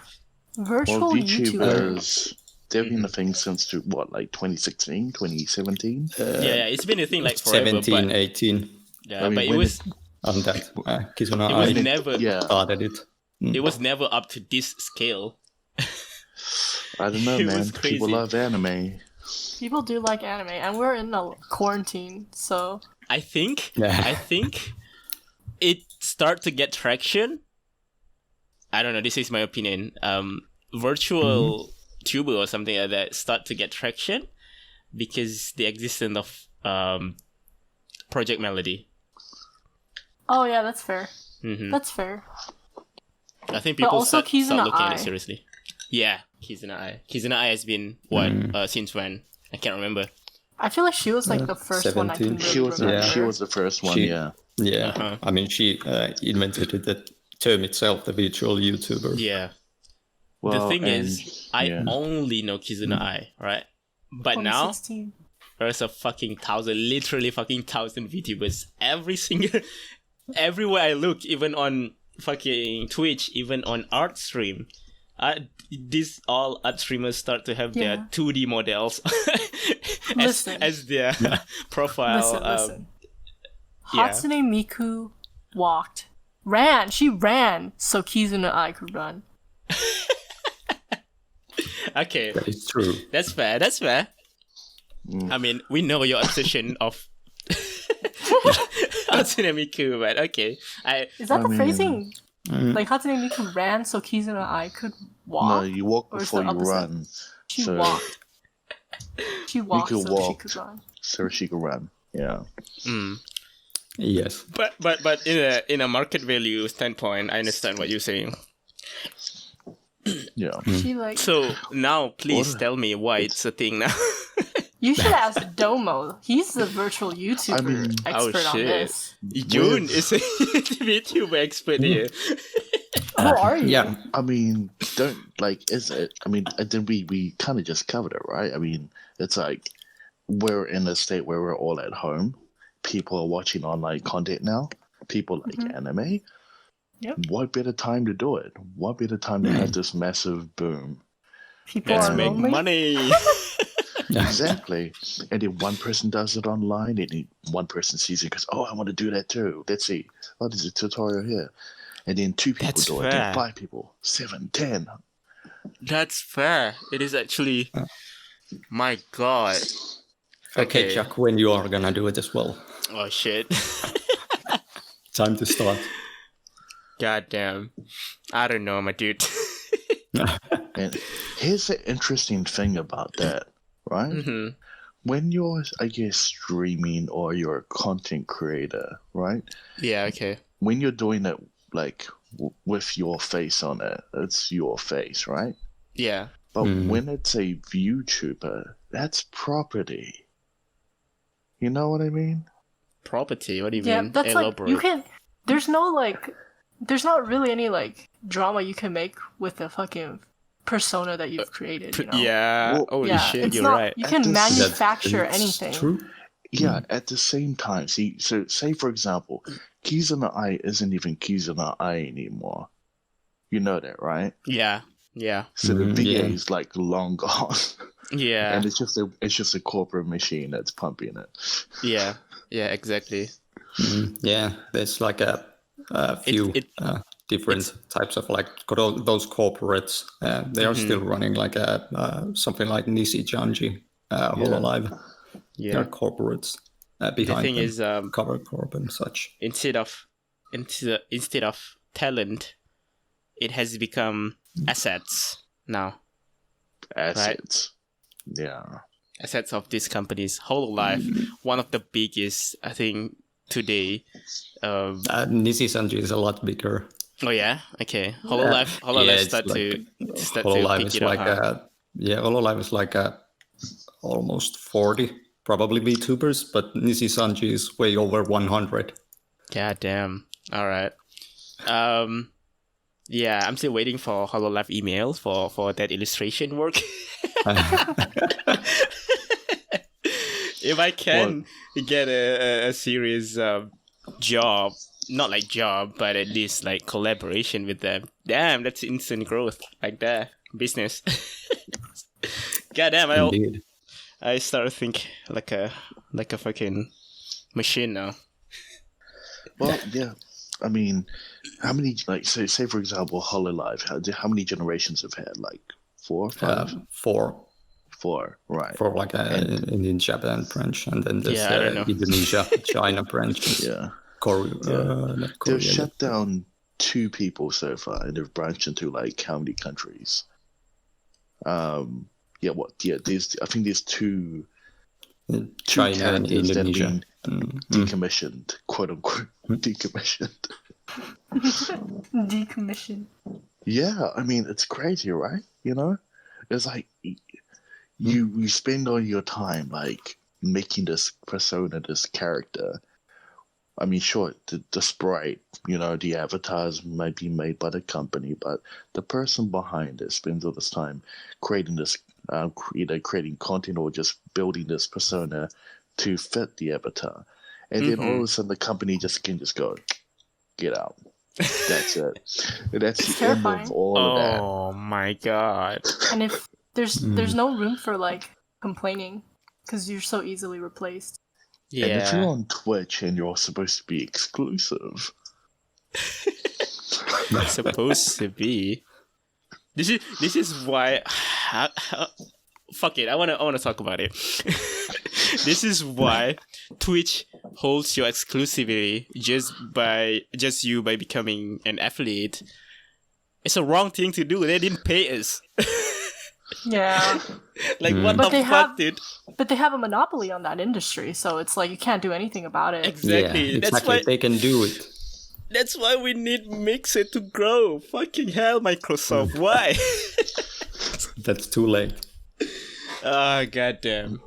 Virtual Well, YouTubers. VTubers, they've been a thing since, like 2016, 2017? Yeah, it's been a thing like forever. 17, but, 18. yeah, I mean, but it when was On that. Kizuna it was I never started it. it was never up to this scale. I don't know, It man. was crazy. People love anime. People do like anime, and we're in a quarantine, so I think Yeah. it start to get traction. I don't know, this is my opinion. Virtual tuber or something like that start to get traction because the existence of Project Melody. oh yeah, that's fair. Mhm. That's fair. I think But people also start Kizuna looking at Ai. it seriously. Yeah, Kizuna Ai. Kizuna Ai has been since when? I can't remember. I feel like she was like the first one I can 17. really She was, remember. she was the first one, She- yeah. Yeah. Uh-huh. I mean, she invented the term itself, the virtual YouTuber. Yeah. Well, the thing and- is, I yeah. only know Kizuna Ai, right? But now 2016. there's a fucking literally fucking thousand VTubers. Everywhere I look, even on fucking Twitch, even on art stream, these all art streamers start to have their Yeah. 2D models Listen. as their profile. Listen. yeah. Hatsune Miku ran. She ran so Kizuna Ai could run. Okay, That is true. that's fair. That's fair. I mean, we know your obsession of Hatsune Miku, but okay. Is that I the mean- phrasing? Like Hatsune Miku ran so Kizuna I could walk? No, you walk Or is before the you opposite? run. She so walked. She walked Miku so she walked. could run. so she could run. Yeah. Yes. But in a market value standpoint, I understand what you're saying. Yeah. She like So now, please What? tell me why it's a thing now. you should ask Domo. He's the virtual YouTuber I mean- expert on shit. this. June is a VTuber expert here. Who are you? Yeah. I mean, don't like. Is it? I mean, and then we kind of just covered it, right? I mean, it's like we're in a state where we're all at home. People are watching online content now. People like anime. Yep. What better time to do it? What better time to have this massive boom? People Let's are make lonely. money. Exactly. And then one person does it online, and then one person sees it and goes, "Oh, I want to do that too. Let's see. Oh, there's a tutorial here." And then 2 people That's do it. fair. Then 5 people, 7, 10. That's fair. It is actually. My God. Okay, Jack, when you are gonna do it as well? Oh shit. Time to start. God damn. I don't know, my dude. And here's the interesting thing about that, right? hmm When you're, I guess, streaming or you're a content creator, right? Yeah. Okay. When you're doing it like with your face on it, it's your face, right? Yeah. But when it's a VTuber, that's property. You know what I mean? Property. What do you Yeah, mean? that's like you can. There's not really any like drama you can make with the fucking persona that you've created. You know? Yeah. Well, Holy Yeah, shit, it's you're not. right. You At can this- manufacture It's anything. True. Yeah, at the same time. See, so say for example, Kizuna Ai isn't even Kizuna Ai anymore. You know that, right? Yeah. Yeah. So the VA yeah. is like long gone. Yeah. And it's just a corporate machine that's pumping it. Yeah. Yeah. Exactly. Yeah, there's like a few different types of like those corporates. They are still running like something like Nisi Janji, Hololive. Yeah. They're corporates behind thing them. is, Cover Corp and such. instead of talent, it has become assets now. Assets. Yeah. Assets of these companies. Hololive, one of the biggest, I think, today. Nisi Sanji is a lot bigger. Oh yeah, okay. Hololive it's start like- to Hololive pick is it like up. Hololive is like almost 40 probably VTubers, but Nisi Sanji is way over 100. God damn. All right. Yeah, I'm still waiting for Hololive emails for that illustration work. If I can get a serious job, not like job, but at least like collaboration with them. Damn, that's instant growth like that business. God damn, Indeed. I start to think like a fucking machine now. Well, yeah. I mean, how many, like, say for example, Hololive, how many generations have had? Like 4 or 5? 4 4, right. for like Indian, Japan branch, and then there's Yeah, I don't know. Indonesia, China branches. Yeah. Korea, not They've Korea. shut down 2 people so far, and they've branched into like how many countries? Yeah, what? Yeah, I think there's 2 China and characters that have Indonesia. been decommissioned, quote unquote, decommissioned. Decommission. Yeah, I mean it's crazy, right? You know, it's like you spend all your time like making this persona, this character. I mean, sure, the sprite, you know, the avatars might be made by the company, but the person behind it spends all this time creating this, either creating content or just building this persona to fit the avatar. And then all of a sudden the company can just go, get out. That's it. That's It's the end terrifying. of all of that. Oh my god. And if there's no room for like complaining because you're so easily replaced. And if you're Yeah. on Twitch and you're supposed to be exclusive, Supposed to be. This is why fuck it. I wanna talk about it. This is why Twitch holds your exclusivity just you by becoming an affiliate. It's a wrong thing to do. They didn't pay us. Yeah. Like what But the fuck, dude? But they have a monopoly on that industry, so it's like you can't do anything about it. Exactly. Yeah, That's exactly. why They can do it. That's why we need Mixer to grow. Fucking hell, Microsoft. Why? That's too late. Ah, goddamn.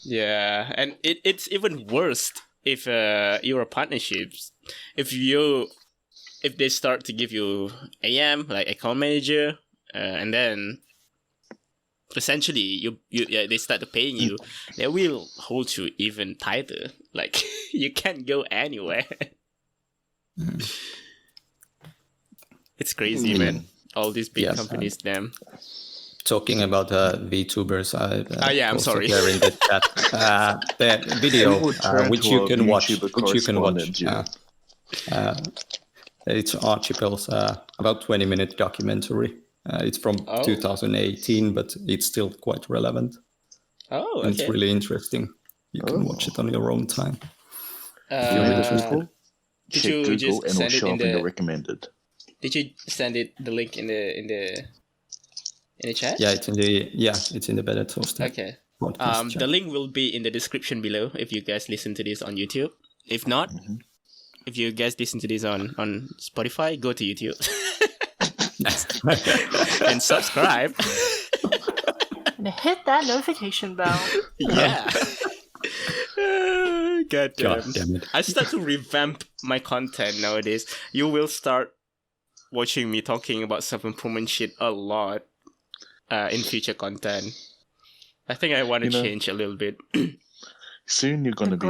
Yeah, and it's even worse if you're a partnerships. If they start to give you AM, like account manager, and then essentially they start to paying you, they will hold you even tighter. Like you can't go anywhere. It's crazy, man. All these big companies, damn. Talking about VTubers, I'm sorry. There in the chat, the video which you can watch, it's Archipel's about 20-minute documentary. It's from 2018, but it's still quite relevant. Oh, okay. And it's really interesting. You can watch it on your own time. Did you Google just and send it in the recommended? Did you send the link in the chat? Yeah, it's in the Better Toaster. Okay. Podcast the chat. link will be in the description below if you guys listen to this on YouTube. If not, if you guys listen to this on Spotify, go to YouTube and subscribe. And hit that notification bell. Yeah. God God damn it. I start to revamp my content nowadays. You will start watching me talking about self-improvement shit a lot in future content. I think I want to change a little bit. Soon you're gonna be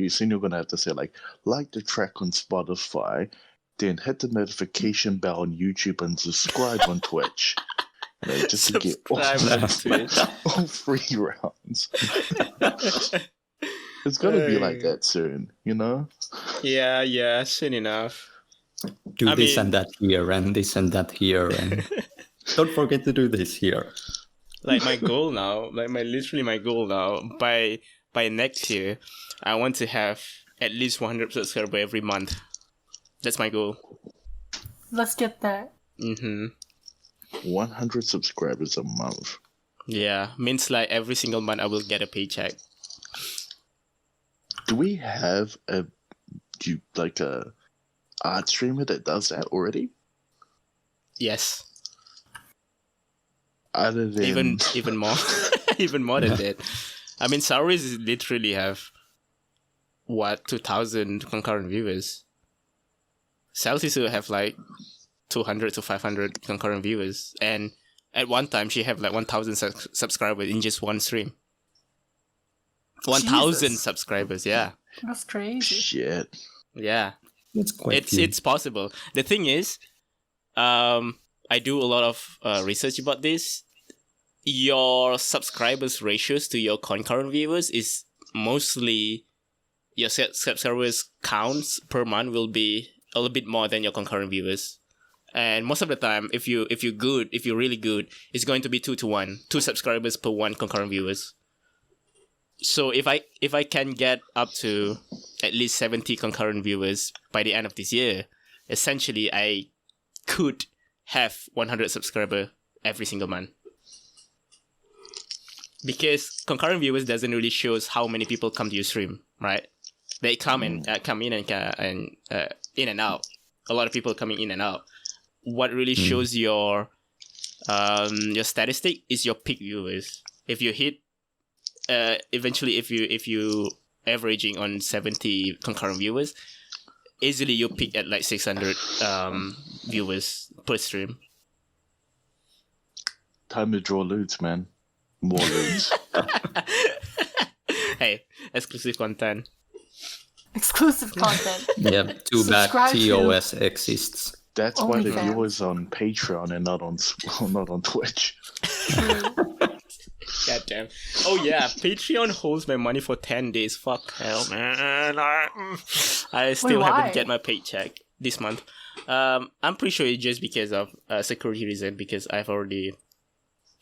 soon you're gonna have to say like the track on Spotify, then hit the notification bell on YouTube and subscribe on Twitch. Just to get all 3 rounds. It's gonna be like that soon, you know? Yeah, soon enough. Do this and that here, and this and that here, and don't forget to do this here. Like my goal now, my goal now, by next year, I want to have at least 100 subscribers every month. That's my goal. Let's get that. 100 subscribers a month. Yeah, means like every single month I will get a paycheck. Do we have a art streamer that does that already? Yes. Other than even more, even more than that. I mean, Sauris literally have 2,000 concurrent viewers. Celsius will have like 200 to 500 concurrent viewers, and at one time she had like 1,000 subscribers in just one stream. 1,000 subscribers, yeah. That's crazy. Shit. Yeah. It's It's possible. The thing is, I do a lot of research about this. Your subscribers ratios to your concurrent viewers is mostly your subscribers counts per month will be a little bit more than your concurrent viewers. And most of the time, if you're really good, it's going to be 2 to 1, 2 subscribers per 1 concurrent viewers. So if I can get up to at least 70 concurrent viewers by the end of this year, essentially I could have 100 subscribers every single month. Because concurrent viewers doesn't really show how many people come to your stream, right? They come in and in and out. A lot of people coming in and out. What really shows your statistic is your peak viewers. If you hit eventually if you averaging on 70 concurrent viewers, easily you peak at like 600 viewers per stream. Time to draw loots, man. More loots. Hey, exclusive content. Exclusive content. Yeah, too bad Subscribe to- TOS exists. That's why the OnlyFans. viewers on Patreon and not on Twitch. God damn. Oh yeah, Patreon holds my money for 10 days. Fuck hell, man. I still why? haven't get my paycheck this month. I'm pretty sure it's just because of security reason, because I've already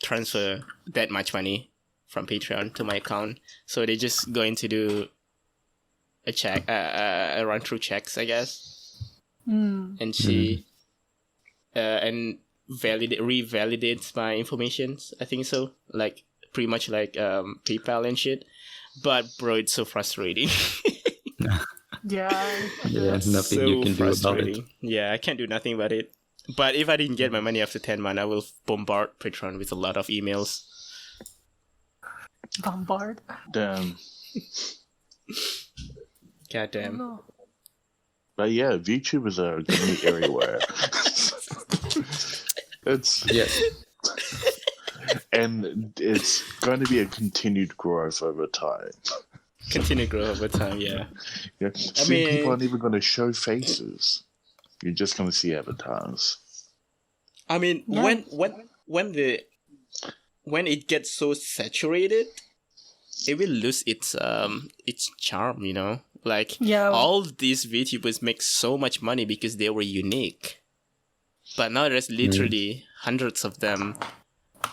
transferred that much money from Patreon to my account, so they're just going to do a check, a run through checks, I guess, and see, and revalidates my information. I think so, like pretty much like PayPal and shit. But bro, it's so frustrating. Yeah. Nothing So you can do about it. Yeah, I can't do nothing about it. But if I didn't get my money after 10 months, I will bombard Patreon with a lot of emails. Bombard. Damn. God damn. No. But yeah, VTubers are going to be everywhere. Yes. And it's going to be a continued growth over time. Continue grow over time, yeah. Yeah. Soon people aren't even going to show faces. You're just going to see avatars. I mean, Yeah. when it gets so saturated, it will lose its charm, you know? Like, Yeah. all these VTubers make so much money because they were unique. But now there's literally hundreds of them.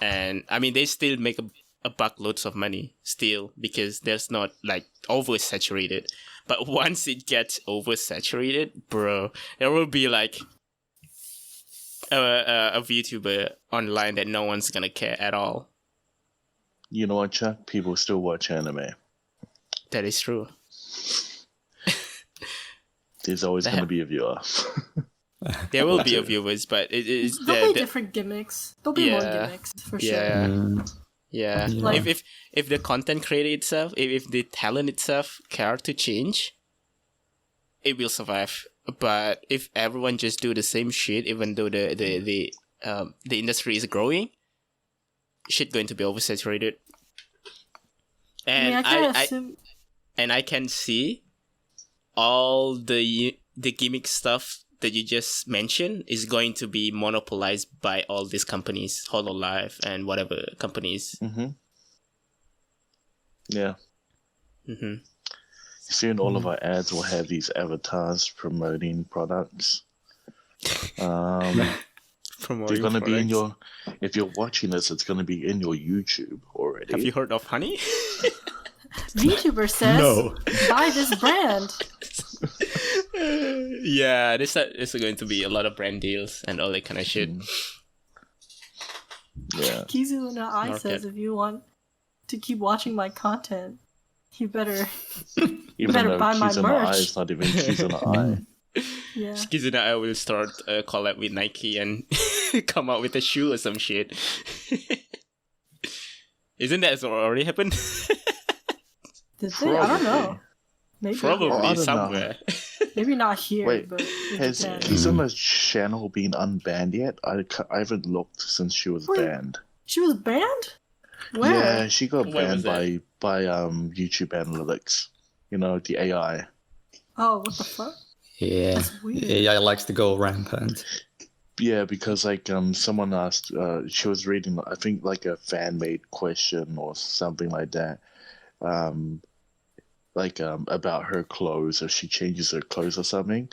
And, I mean, they still make a buckloads of money, still, because there's not, like, oversaturated. But once it gets oversaturated, bro, there will be, like, a VTuber online that no one's gonna care at all. You know what, Chuck? People still watch anime. That is true. There's always going to be a viewer. There will be a viewers, but it is There'll be different gimmicks. There'll be more Yeah. gimmicks for sure. yeah. Yeah. Like- If the content creator itself, if the talent itself care to change, it will survive. But if everyone just do the same shit, even though the industry is growing, shit going to be oversaturated. And I can assume. I can see all the gimmick stuff that you just mentioned is going to be monopolized by all these companies, Hololive and whatever companies. Mm-hmm. Yeah. Mm-hmm. Soon all of our ads will have these avatars promoting products. They're going to be in your... If you're watching this, it's going to be in your YouTube already. Have you heard of Honey? VTuber says, No. buy this brand. Yeah, there's going to be a lot of brand deals and all that kind of shit. Yeah. Kizuna I Market. says, if you want to keep watching my content, you better Even better though buy my Keys on the merch. Eye is not even Keys on the Eye. Yeah. Kizuna I will start a collab with Nike and come out with a shoe or some shit. Isn't that already happened? Did they? I don't know. Maybe. Probably Oh, I don't know. somewhere. Maybe not here, Wait, but in Has Japan. Kizuna's channel been unbanned yet? I haven't looked since she was Wait. banned. She was banned? Where? Yeah, she got Where was banned by YouTube Analytics. You know, the AI. Oh, what the fuck? Yeah. That's weird. AI likes to go rampant. Yeah, because like someone asked, she was reading, I think like a fan made question or something like that, about her clothes, or she changes her clothes or something,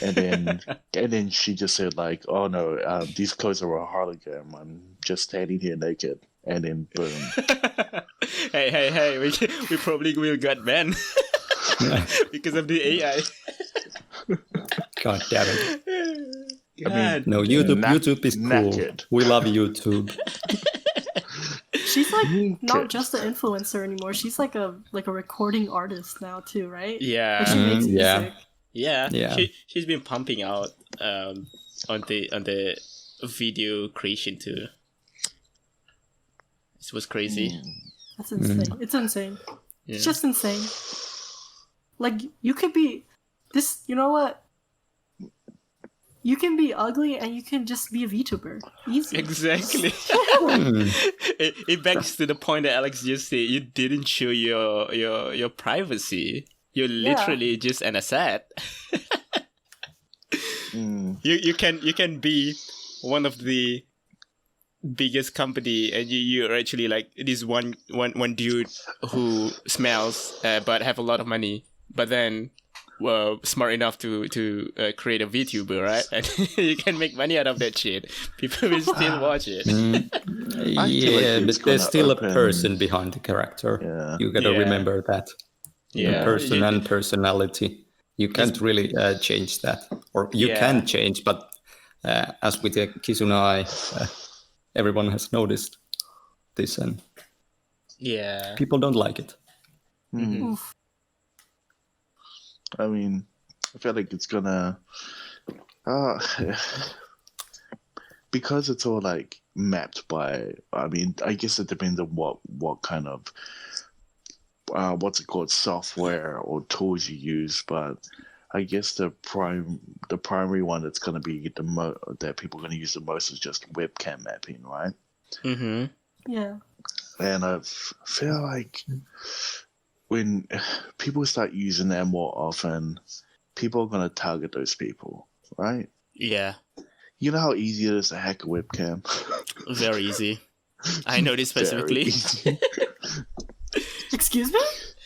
and then she just said like, oh no, these clothes are a hologram. I'm just standing here naked, and then boom. hey, we probably will get banned because of the AI. God damn it. God. No, YouTube is cool. knackered. We love YouTube. She's like not Okay. just an influencer anymore. She's like a recording artist now too, right? Yeah. Like she makes yeah. music. Yeah, Yeah. She's been pumping out on the video creation too. It was crazy. That's insane. It's insane. Yeah. It's just insane. Like you could be this. You know what? You can be ugly and you can just be a VTuber. Easy. Exactly. it begs to the point that Alex just said. You didn't show your privacy. You're literally just an asset. You can be one of the biggest company, and you're actually like this one dude who smells but have a lot of money. But then smart enough to create a VTuber, right? And you can make money out of that shit. People will still watch it. Yeah, but there's still a person behind the character. Yeah. You gotta remember that. Yeah, Person and personality. You can't really change that, or you can change, but as with the Kizuna, everyone has noticed this, and people don't like it. Mm. I mean, I feel like it's gonna, because it's all like mapped by. I mean, I guess it depends on what kind of what's it called, software or tools you use, but I guess the primary one that's going to be that people are going to use the most is just webcam mapping, right? Mm-hmm. Yeah. And I feel like when people start using that more often, people are going to target those people, right? Yeah. You know how easy it is to hack a webcam? Very easy. I know this specifically. Excuse me?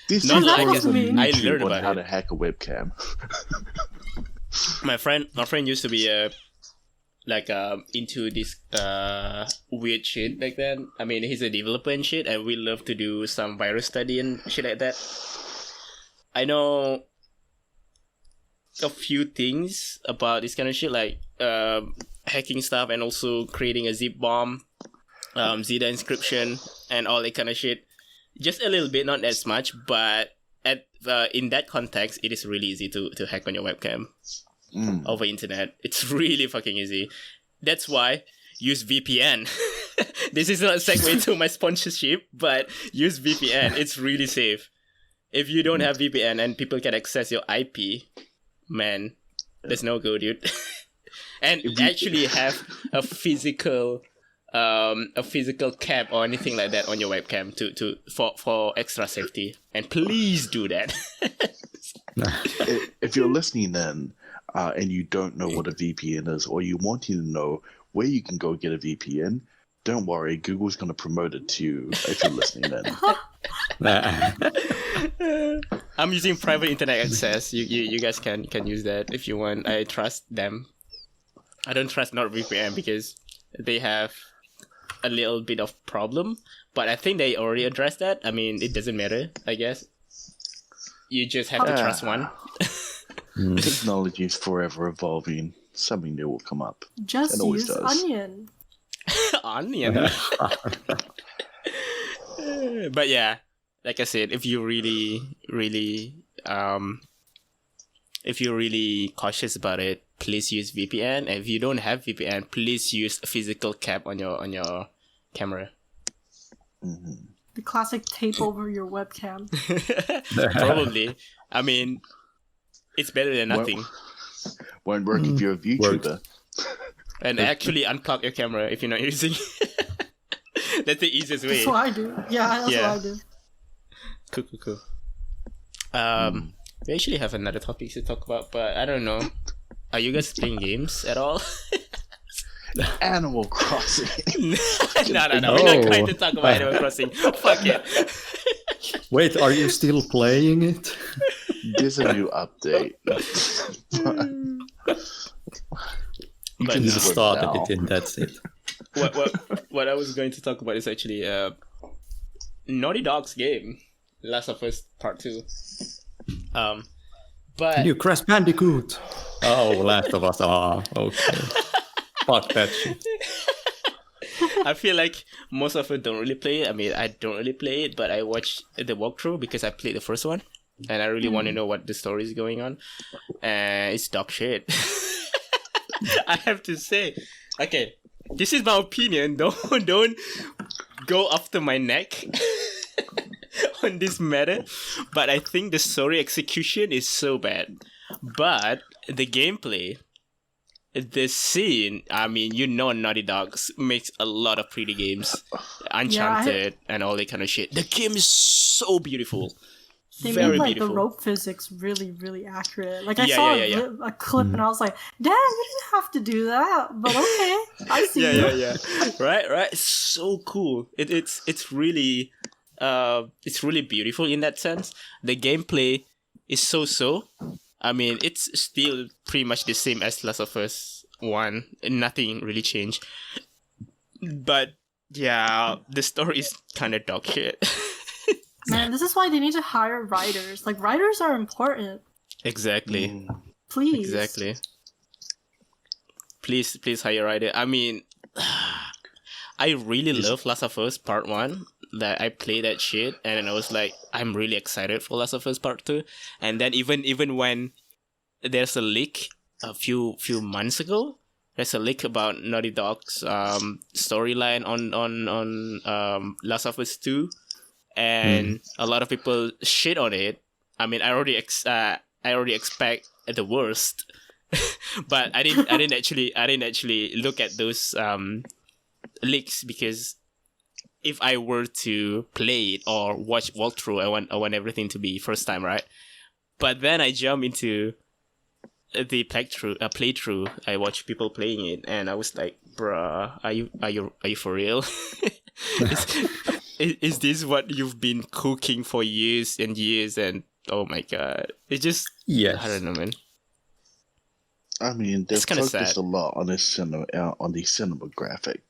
This Not is like on it. YouTube I learned on about how it. to hack a webcam. My friend used to be into this weird shit back then. I mean, he's a developer and shit, and we love to do some virus study and shit like that. I know a few things about this kind of shit, like hacking stuff and also creating a zip bomb, Zeta encryption, and all that kind of shit. Just a little bit, not as much, but in that context, it is really easy to hack on your webcam over internet. It's really fucking easy. That's why use VPN. This is not a segue to my sponsorship, but use VPN. It's really safe. If you don't have VPN and people can access your IP, man, there's no go, dude. And actually have a physical cap or anything like that on your webcam for extra safety. And please do that. If you're listening in and you don't know what a VPN is, or you want to know where you can go get a VPN, don't worry, Google's going to promote it to you if you're listening in. I'm using private internet access. You guys can use that if you want. I trust them. I don't trust NordVPN because they have a little bit of problem, but I think they already addressed that. I mean, it doesn't matter, I guess. You just have to trust one. Technology is forever evolving. Something new will come up. Just It always use does. onion. Onion. But yeah, like I said, if you really cautious about it, please use VPN. And if you don't have VPN, please use a physical cap on your camera. Mm-hmm. The classic tape over your webcam. Probably. I mean, it's better than nothing. Won't work if you're a VTuber. And actually unplug your camera if you're not using it. That's the easiest way. That's what I do. Yeah, that's what I do. Cool. We actually have another topic to talk about, but I don't know. Are you guys playing games at all? Animal Crossing. No. We're not going to talk about Animal Crossing. Fuck it. Wait, are you still playing it? There's a new update. You But can no. You swim started now. it and that's it. What I was going to talk about is actually Naughty Dog's game, Last of Us Part 2. But New Crash Bandicoot. Oh, Last of Us. Oh, okay. Fuck that shit. I feel like most of it don't really play it. I mean, I don't really play it, but I watched the walkthrough because I played the first one, and I really want to know what the story is going on. And it's dog shit. I have to say, okay, this is my opinion. Don't go after my neck on this matter. But I think the story execution is so bad. But the gameplay, the scene, I mean, Naughty Dogs makes a lot of pretty games. Uncharted and all that kind of shit. The game is so beautiful. They Very made beautiful. the rope physics really, really accurate. Like I Yeah, saw yeah. a clip and I was like, "Damn, you didn't have to do that." But okay, I see you. Yeah. Right. It's so cool. It's really beautiful in that sense. The gameplay is so. I mean, it's still pretty much the same as Last of Us 1. Nothing really changed. But yeah, the story is kind of dog shit. Man, this is why they need to hire writers. Like, writers are important. Exactly. Please. Exactly. Please hire a writer. I mean, I really love Last of Us Part 1. That I played that shit, and then I was like, I'm really excited for Last of Us Part 2. And then even when there's a leak a few months ago, there's a leak about Naughty Dog's storyline on Last of Us 2, and a lot of people shit on it. I mean, I already expect the worst, but I didn't actually look at those leaks, because if I were to play it or watch walkthrough, I want everything to be first time, right? But then I jump into the playthrough. I watch people playing it, and I was like, "Bruh, are you for real? is this what you've been cooking for years and years?" And oh my god, it just I don't know, man. I mean, they've It's kinda focused sad. a lot on the cinematographic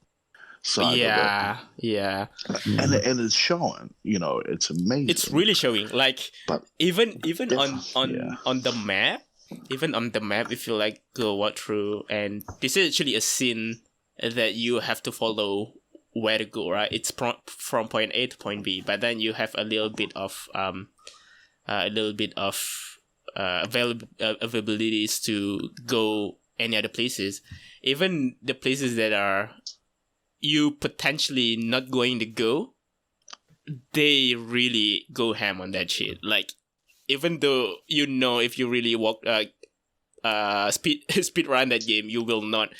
side of Yeah. it, and it's showing. It's amazing. It's really showing. Like, But even if- on yeah. on the map, even on the map, if you like go walk through, and this is actually a scene that you have to follow where to go, right? It's from point A to point B, but then you have a little bit of availabilities to go any other places, even the places that are you potentially not going to go. They really go ham on that shit. Like, even though if you really walk speed run that game, you will not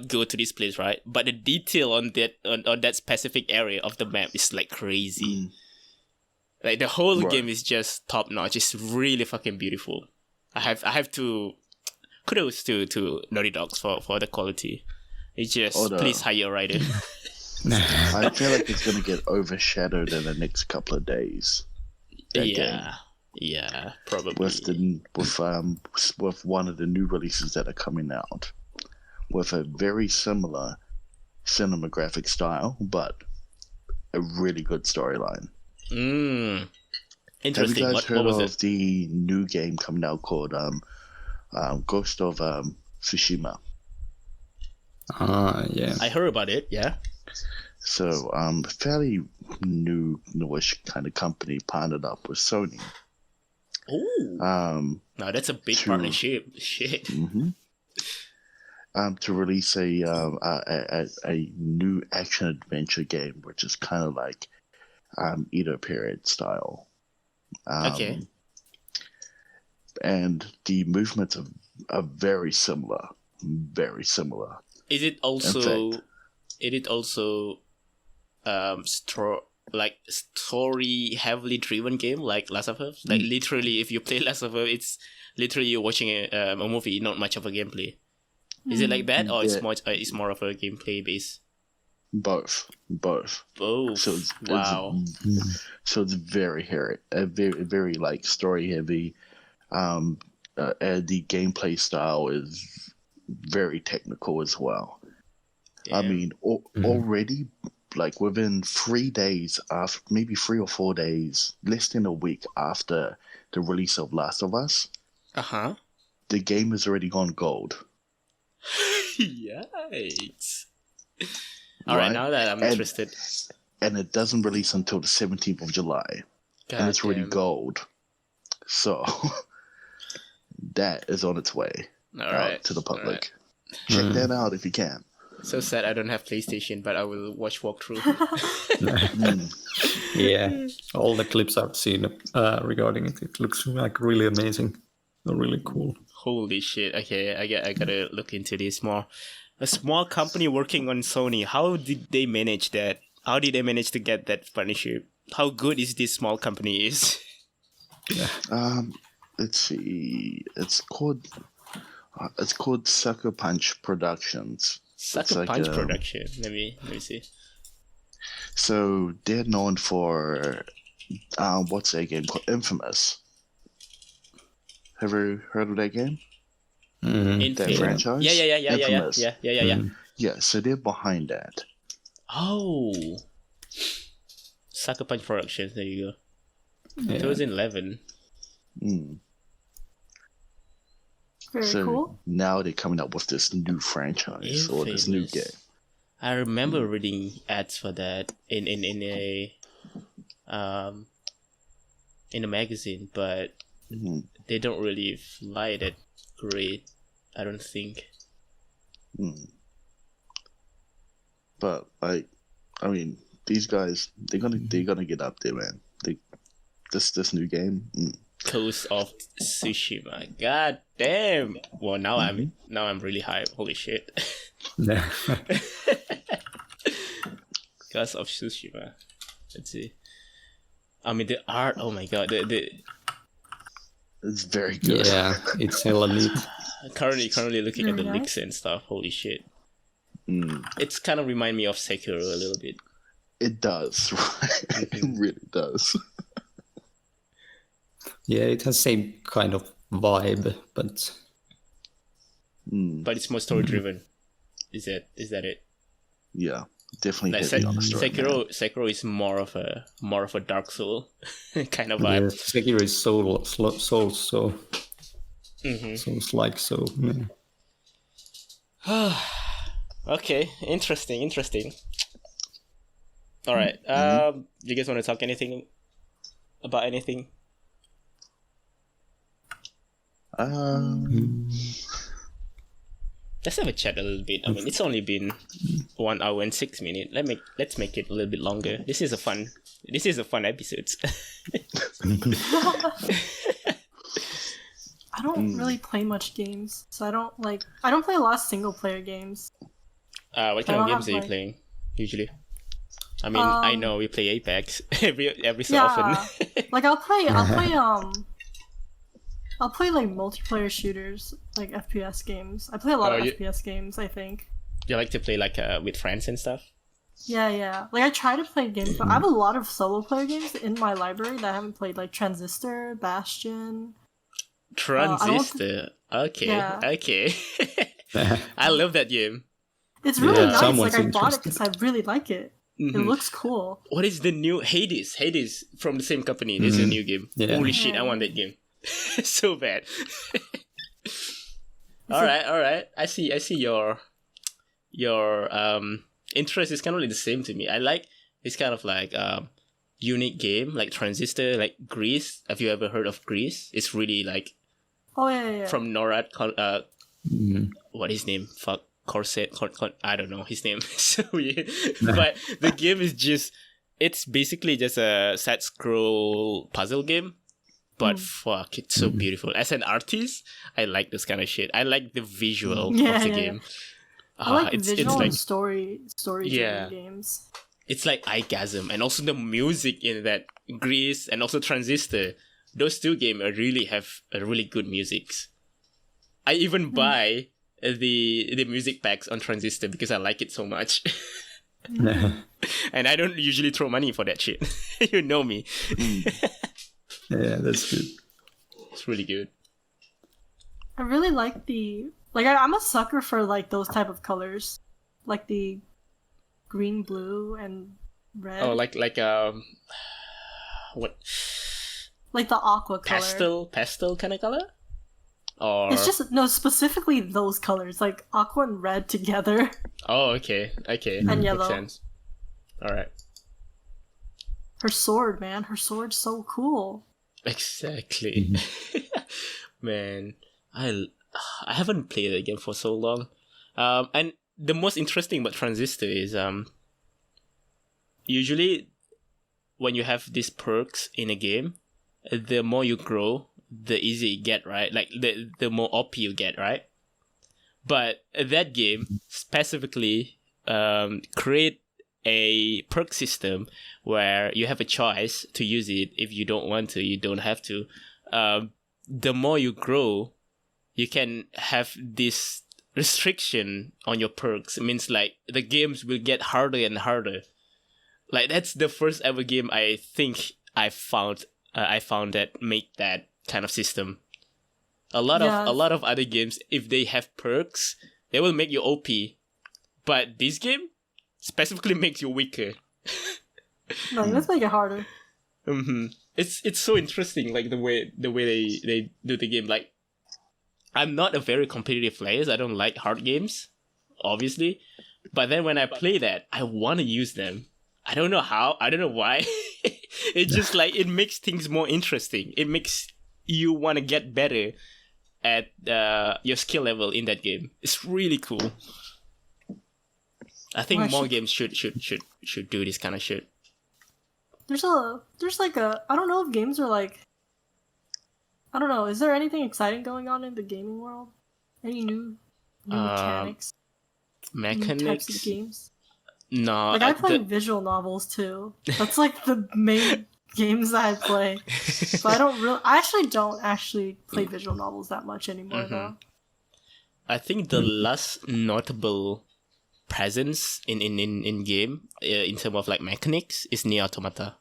go to this place, right? But the detail on that specific area of the map is like crazy. Like, the whole game is just top notch. It's really fucking beautiful. I have to kudos to Naughty Dogs for the quality. It's just please hire a writer. I feel like it's going to get overshadowed in the next couple of days. Yeah, probably. With one of the new releases that are coming out, with a very similar cinematographic style, but a really good storyline. Interesting. Have you guys heard what was of it? the new game coming out called Ghost of Tsushima? Yeah. I heard about it. Yeah. So, fairly newish kind of company partnered up with Sony. Oh. No, that's a big partnership. Shit. To release a new action adventure game, which is kind of like Edo period style. Okay. And the movements are very similar. Very similar. Is it also story heavily driven game like Last of Us? Like, literally, if you play Last of Us, it's literally you're watching a movie, not much of a gameplay. Is it like that, or it's more of a gameplay base? Both. So it's very very like story heavy. The gameplay style is very technical as well. Damn. I mean, already, like, within 3 days after, maybe 3 or 4 days, less than a week after the release of Last of Us, the game has already gone gold. Yikes! All right, now that I'm interested, and it doesn't release until the 17th of July, and it's already gold. So that is on its way out to the public. Check that out if you can. So sad I don't have PlayStation, but I will watch walkthrough. Yeah, all the clips I've seen regarding it looks like really amazing. Really cool. Holy shit! Okay, I gotta look into this more. A small company working on Sony. How did they manage that? How did they manage to get that partnership? How good is this small company is? Let's see. It's called Sucker Punch Productions. Sucker Punch Production. Let me see. So they're known for what's a game called Infamous. Have you heard of that game? That Infamous. franchise? Yeah. Infamous. Yeah. Yeah, so they're behind that. Oh, Sucker Punch Productions. There you go. Yeah. 2011. Very So cool. now they're coming up with this new franchise or this new game. I remember reading ads for that in a magazine, but they don't really fly that great. I don't think. But I mean, these guys, they're gonna get up there, man. This new game. Ghost of Tsushima. God damn. Well, now I'm really hyped. Holy shit. Yeah. Ghost of Tsushima. Let's see. I mean, the art. Oh my god. The It's very good. Yeah, it's hella neat. currently looking at the Very leaks and stuff. Holy shit. Mm. It's kind of remind me of Sekiro a little bit. It does, right? It really does. Yeah, it has same kind of vibe, but But it's more story driven. Is that it? Yeah, definitely Like heavy on the story. man. Sekiro is more of a Dark Soul kind of yeah, vibe. Sekiro is Souls like so. Yeah. Okay, interesting. All right. You guys want to talk about anything? Let's have a chat a little bit. I mean, it's only been 1 hour and 6 minutes. Let's make it a little bit longer. This is a fun episode. I don't really play much games, so I don't play a lot of single player games. What kind of games are you playing usually? I mean, I know we play Apex every so often. Like I'll play like multiplayer shooters, like FPS games. I play a lot of FPS games, I think. You like to play like with friends and stuff? Yeah. Like I try to play games, but I have a lot of solo player games in my library that I haven't played, like Transistor, Bastion. Transistor. Okay. I love that game. It's really nice. someone's Like I bought it interested. because I really like it. It looks cool. What is the new Hades? Hades from the same company. There's a new game. Yeah. Holy shit! I want that game. So bad. All right. I see your interest is kind of like the same to me. I like this kind of like unique game like Transistor, like Grease. Have you ever heard of Grease? It's really like from NORAD. What is his name? Fuck. Corset. I don't know his name. So weird. But the game is it's basically just a side scroll puzzle game. But fuck, it's so beautiful. As an artist, I like this kind of shit. I like the visual of the game. I like visual it's like, and story games. It's like eyegasm, and also the music in that Grease and also Transistor. Those two games really have a really good music. I even buy the music packs on Transistor because I like it so much. And I don't usually throw money for that shit. You know me. Yeah, that's good. It's really good. I really like I'm a sucker for like those type of colors, like the green, blue, and red. Oh, like what? Like the aqua color. Pastel kind of color? Or It's just specifically those colors, like aqua and red together. oh, okay. And yellow. Makes sense. All right. Her sword, man. Her sword's so cool. Exactly. Man, I haven't played that game for so long. And the most interesting about Transistor is usually when you have these perks in a game, the more you grow, the easier you get, right? Like the more OP you get, right? But that game specifically create a perk system where you have a choice to use it. If you don't want to, you don't have to. The more you grow, you can have this restriction on your perks. It means like the games will get harder and harder. Like that's the first ever game I think I found that make that kind of system. A lot Yeah. of other games, if they have perks, they will make you OP. But this game specifically makes you weaker. No, let's make it harder. It's so interesting, like the way they do the game. Like, I'm not a very competitive player. I don't like hard games, obviously. But then when I play that, I want to use them. I don't know how. I don't know why. It's just like it makes things more interesting. It makes you want to get better at your skill level in that game. It's really cool. I think more games should do this kind of shit. There's like a, I don't know if games are like, I don't know, is there anything exciting going on in the gaming world? Any new mechanics? New types of games? No. Like, I play visual novels too. That's like the main games that I play. But I actually don't play visual novels that much anymore though. I think the last notable presence in game in terms of like mechanics is Nier Automata,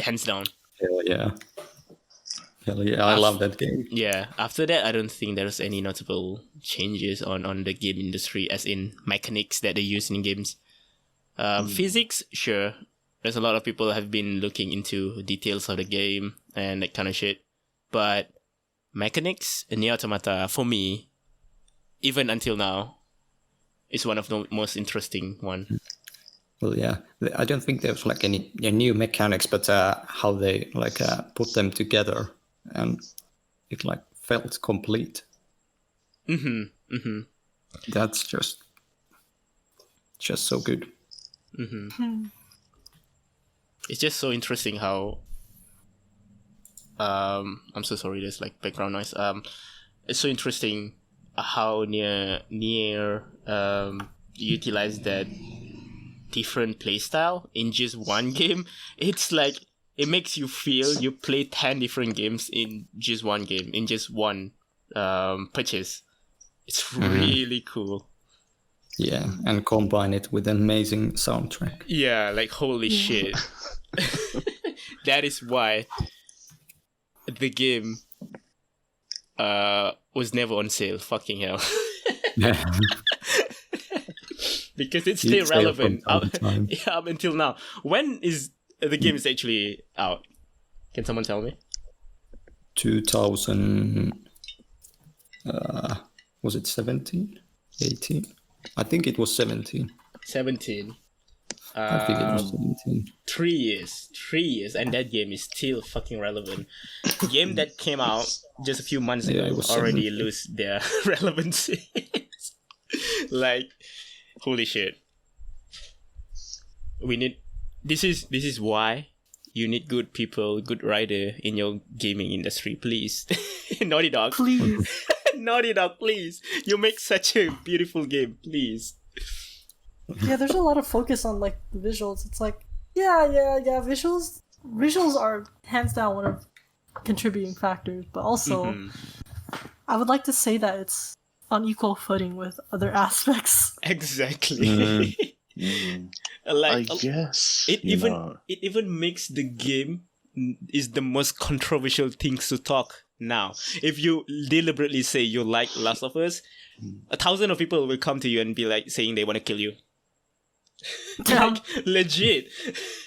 hands down. Hell yeah, I love that game. Yeah, after that I don't think there's any notable changes on the game industry, as in mechanics that they use in games. Physics, sure, there's a lot of people have been looking into details of the game and that kind of shit, but mechanics in Nier Automata, for me, even until now, it's one of the most interesting one. Well, yeah, I don't think there's like any new mechanics, but how they like put them together, and it like felt complete. That's just so good. It's just so interesting how I'm so sorry, there's like background noise. It's so interesting how Nier utilize that different playstyle in just one game. It's like it makes you feel you play 10 different games in just one game, in just one purchase. It's really cool. Yeah, and combine it with an amazing soundtrack. Yeah, like holy shit. That is why the game was never on sale. Fucking hell. Because it's still relevant up until now. When is the game is actually out? Can someone tell me? 2000. Was it 17? 18? I think it was 17. 17. I think it was 17. 3 years, and that game is still fucking relevant. Game that came out just a few months ago already lose their relevancy. Like, holy shit. We need. This is why you need good people, good writer in your gaming industry, please. Naughty Dog, please. Naughty Dog, please. You make such a beautiful game, please. Yeah, there's a lot of focus on like the visuals. It's like, yeah. Visuals are hands down one of contributing factors, but also I would like to say that it's on equal footing with other aspects. Exactly. Like, I guess it even makes the game is the most controversial things to talk now. If you deliberately say you like Last of Us, 1,000 of people will come to you and be like saying they want to kill you. Like, legit.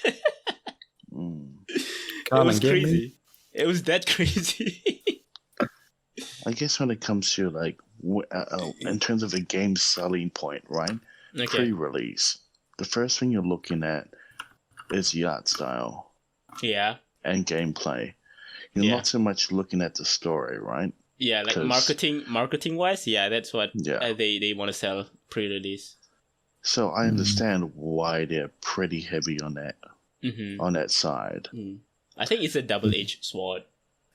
It was crazy. It was that crazy. I guess when it comes to like in terms of a game selling point, right? Okay. Pre-release, the first thing you're looking at is the art style. Yeah. And gameplay. You're not so much looking at the story, right? Yeah, like marketing wise, yeah, that's what they want to sell pre-release. So I understand why they're pretty heavy on that side. I think it's a double-edged sword.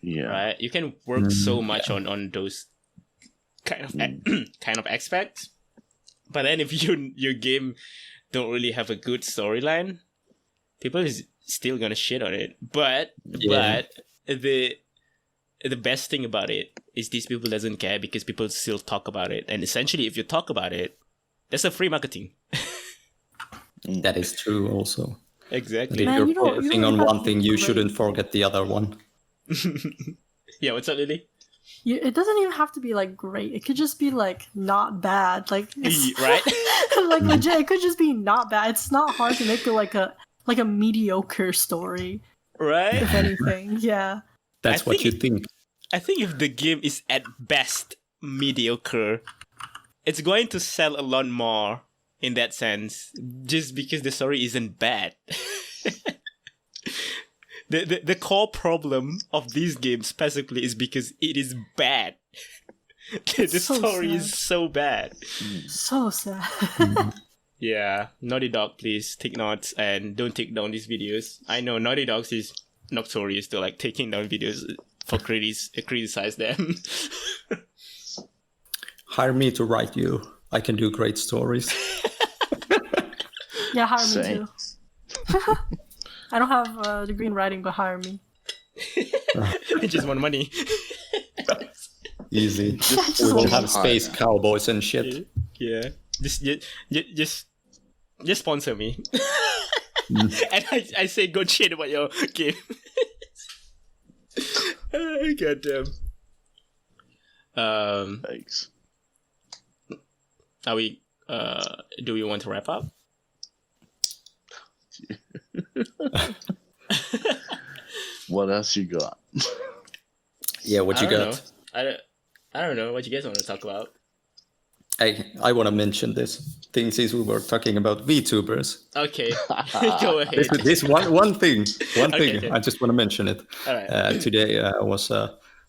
Yeah. Right? You can work so much on those kind of aspects. But then if your game don't really have a good storyline, people is still gonna shit on it. But the best thing about it is these people doesn't care because people still talk about it. And essentially if you talk about it, that's a free marketing. That is true also. Exactly. If you're focusing on one thing, you shouldn't forget the other one. Yeah, what's up, Lily? it doesn't even have to be like great. It could just be like not bad. Like Right? like legit, it could just be not bad. It's not hard to make it like a mediocre story. Right? If anything, yeah. That's what you think. I think if the game is at best mediocre, it's going to sell a lot more in that sense, just because the story isn't bad. The core problem of these games specifically is because it is bad. The So story sad. is so bad. So sad. Yeah, Naughty Dog, please take notes and don't take down these videos. I know Naughty Dog is notorious to like taking down videos for criticize them. Hire me to write you. I can do great stories. Yeah, hire me Same. too. I don't have a degree in writing, but hire me. I just want money. Easy. Just We will like- have space cowboys and shit. Yeah, just sponsor me. And I say good shit about your game. God damn. Thanks. Are we? Do we want to wrap up? What else you got? Yeah, what you I don't got? know. I don't know what you guys want to talk about. I want to mention this thing since we were talking about VTubers. Okay, go ahead. This one thing. Okay. I just want to mention it. All right. Today was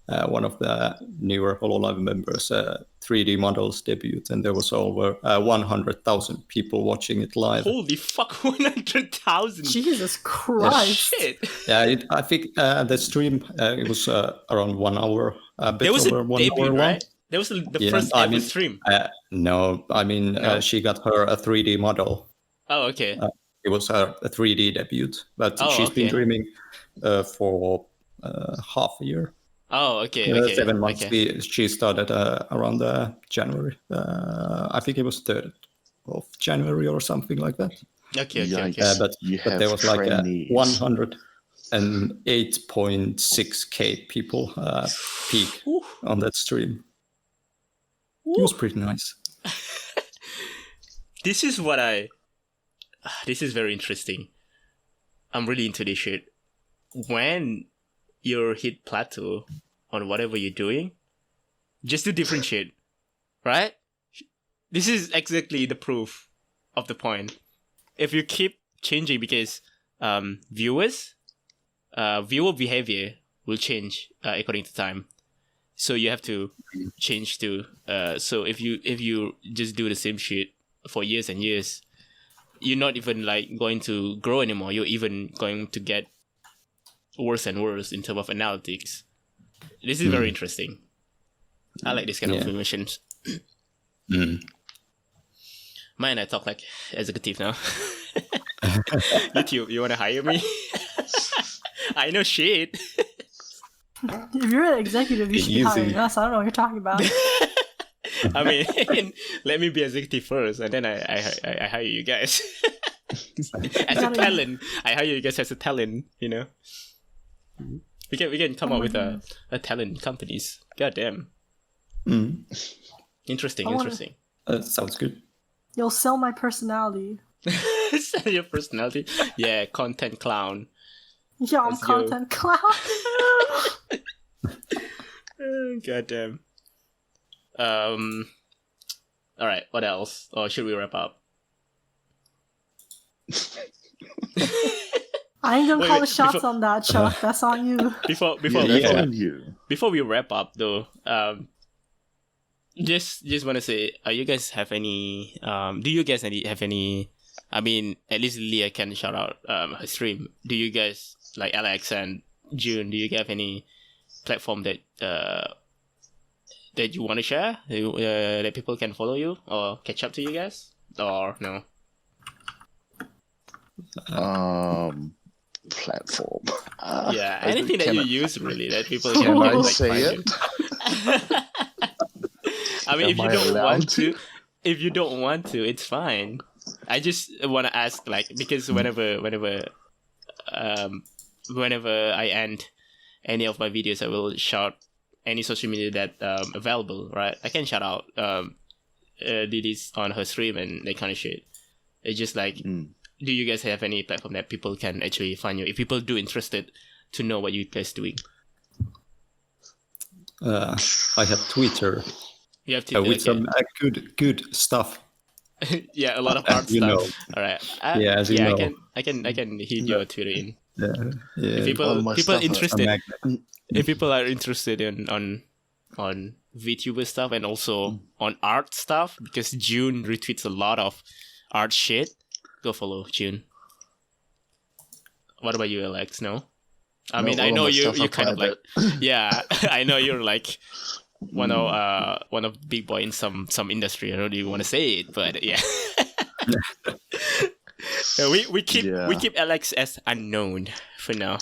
one of the newer HoloLive members' 3D models debut, and there was over 100,000 people watching it live. Holy fuck, 100,000. Jesus Christ. Shit. Yeah, I think the stream it was around 1 hour, a bit There was over a 1 debut, hour long. right? That was the Yeah, first I ever mean, stream. No, I mean No? she got her a 3D model. Oh, okay. It was her a 3D debut, but Oh, she's been okay. dreaming for half a year. Oh, okay. 7 months. Okay. She started around January. I think it was 3rd of January or something like that. Okay. Yikes. But You but there have was like trainees. 108.6K people peak Whew. on that stream. It was pretty nice. This is very interesting. I'm really into this shit. When you hit plateau on whatever you're doing, just do different shit, right? This is exactly the proof of the point. If you keep changing, because viewer behavior will change according to time, so you have to change too. So if you just do the same shit for years and years, you're not even like going to grow anymore. You're even going to get worse and worse in terms of analytics. This is very interesting. I like this kind of information. Man, I talk like executive now. YouTube, you want to hire me? I know shit. If you're an executive, you should be Easy. hiring us. I don't know what you're talking about. I mean, let me be executive first, and then I hire you guys as a talent. I hire you guys as a talent. You know, we can come up with a talent companies. God damn. Interesting. Sounds good. You'll sell my personality. Sell your personality. Yeah, content clown. Yeah, I'm Let's go. content clown. God damn. All right. What else? Or should we wrap up? I ain't gonna Wait, call wait, the shots before- on that, Chuck. That's on you. Before That's on you. before we wrap up though, just want to say, you guys have any? Do you guys have any? I mean, at least Lileh can shout out her stream. Do you guys like Alex and June? Do you have any platform that you want to share that people can follow you or catch up to you guys, or no? Platform. Yeah, anything that you use really that people Can can I like, say find it? you. I mean, if Am you I don't allowed want to? if you don't want to, it's fine. I just want to ask, like, because whenever I end any of my videos, I will shout any social media that available, right? I can shout out Lileh's on her stream and that kind of shit. It's just like, do you guys have any platform that people can actually find you if people do interested to know what you guys doing? I have Twitter. You have Twitter with some good stuff. Yeah, a lot of art stuff. Know. All right. As you know. I can hit your Twitter in. Yeah. If people interested, if people are interested on VTuber stuff and also on art stuff, because June retweets a lot of art shit, go follow June. What about you, Alex? No? I mean, I know you kind of like, yeah, I know you're like one of big boy in some industry. I don't even want to say it, but yeah. we keep Alex as unknown for now.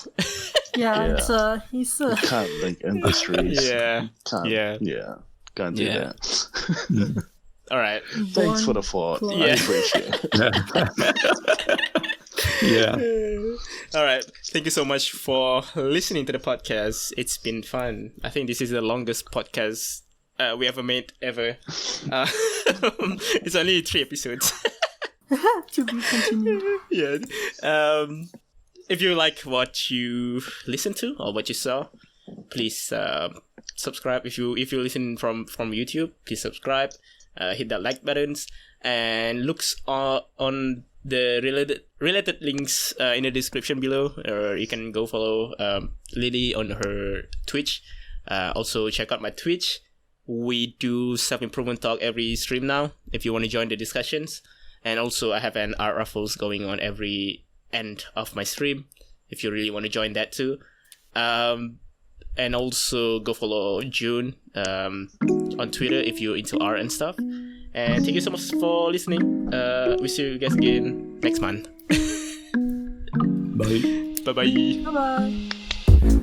Yeah. He's You can't link industries. Yeah. Can't do that. All right. Thanks for the thought. I appreciate it. Yeah. All right. Thank you so much for listening to the podcast. It's been fun. I think this is the longest podcast we ever made ever. It's only 3 episodes. To be continued. Yeah. If you like what you listened to or what you saw, please subscribe. If you listen from YouTube, please subscribe. Hit that like buttons and looks on the related links in the description below, or you can go follow Lileh on her Twitch. Also check out my Twitch. We do self-improvement talk every stream now if you want to join the discussions. And also I have an art raffles going on every end of my stream if you really want to join that too. And also go follow June on Twitter if you're into art and stuff. And thank you so much for listening. We'll see you guys again next month. Bye. Bye-bye. Bye-bye.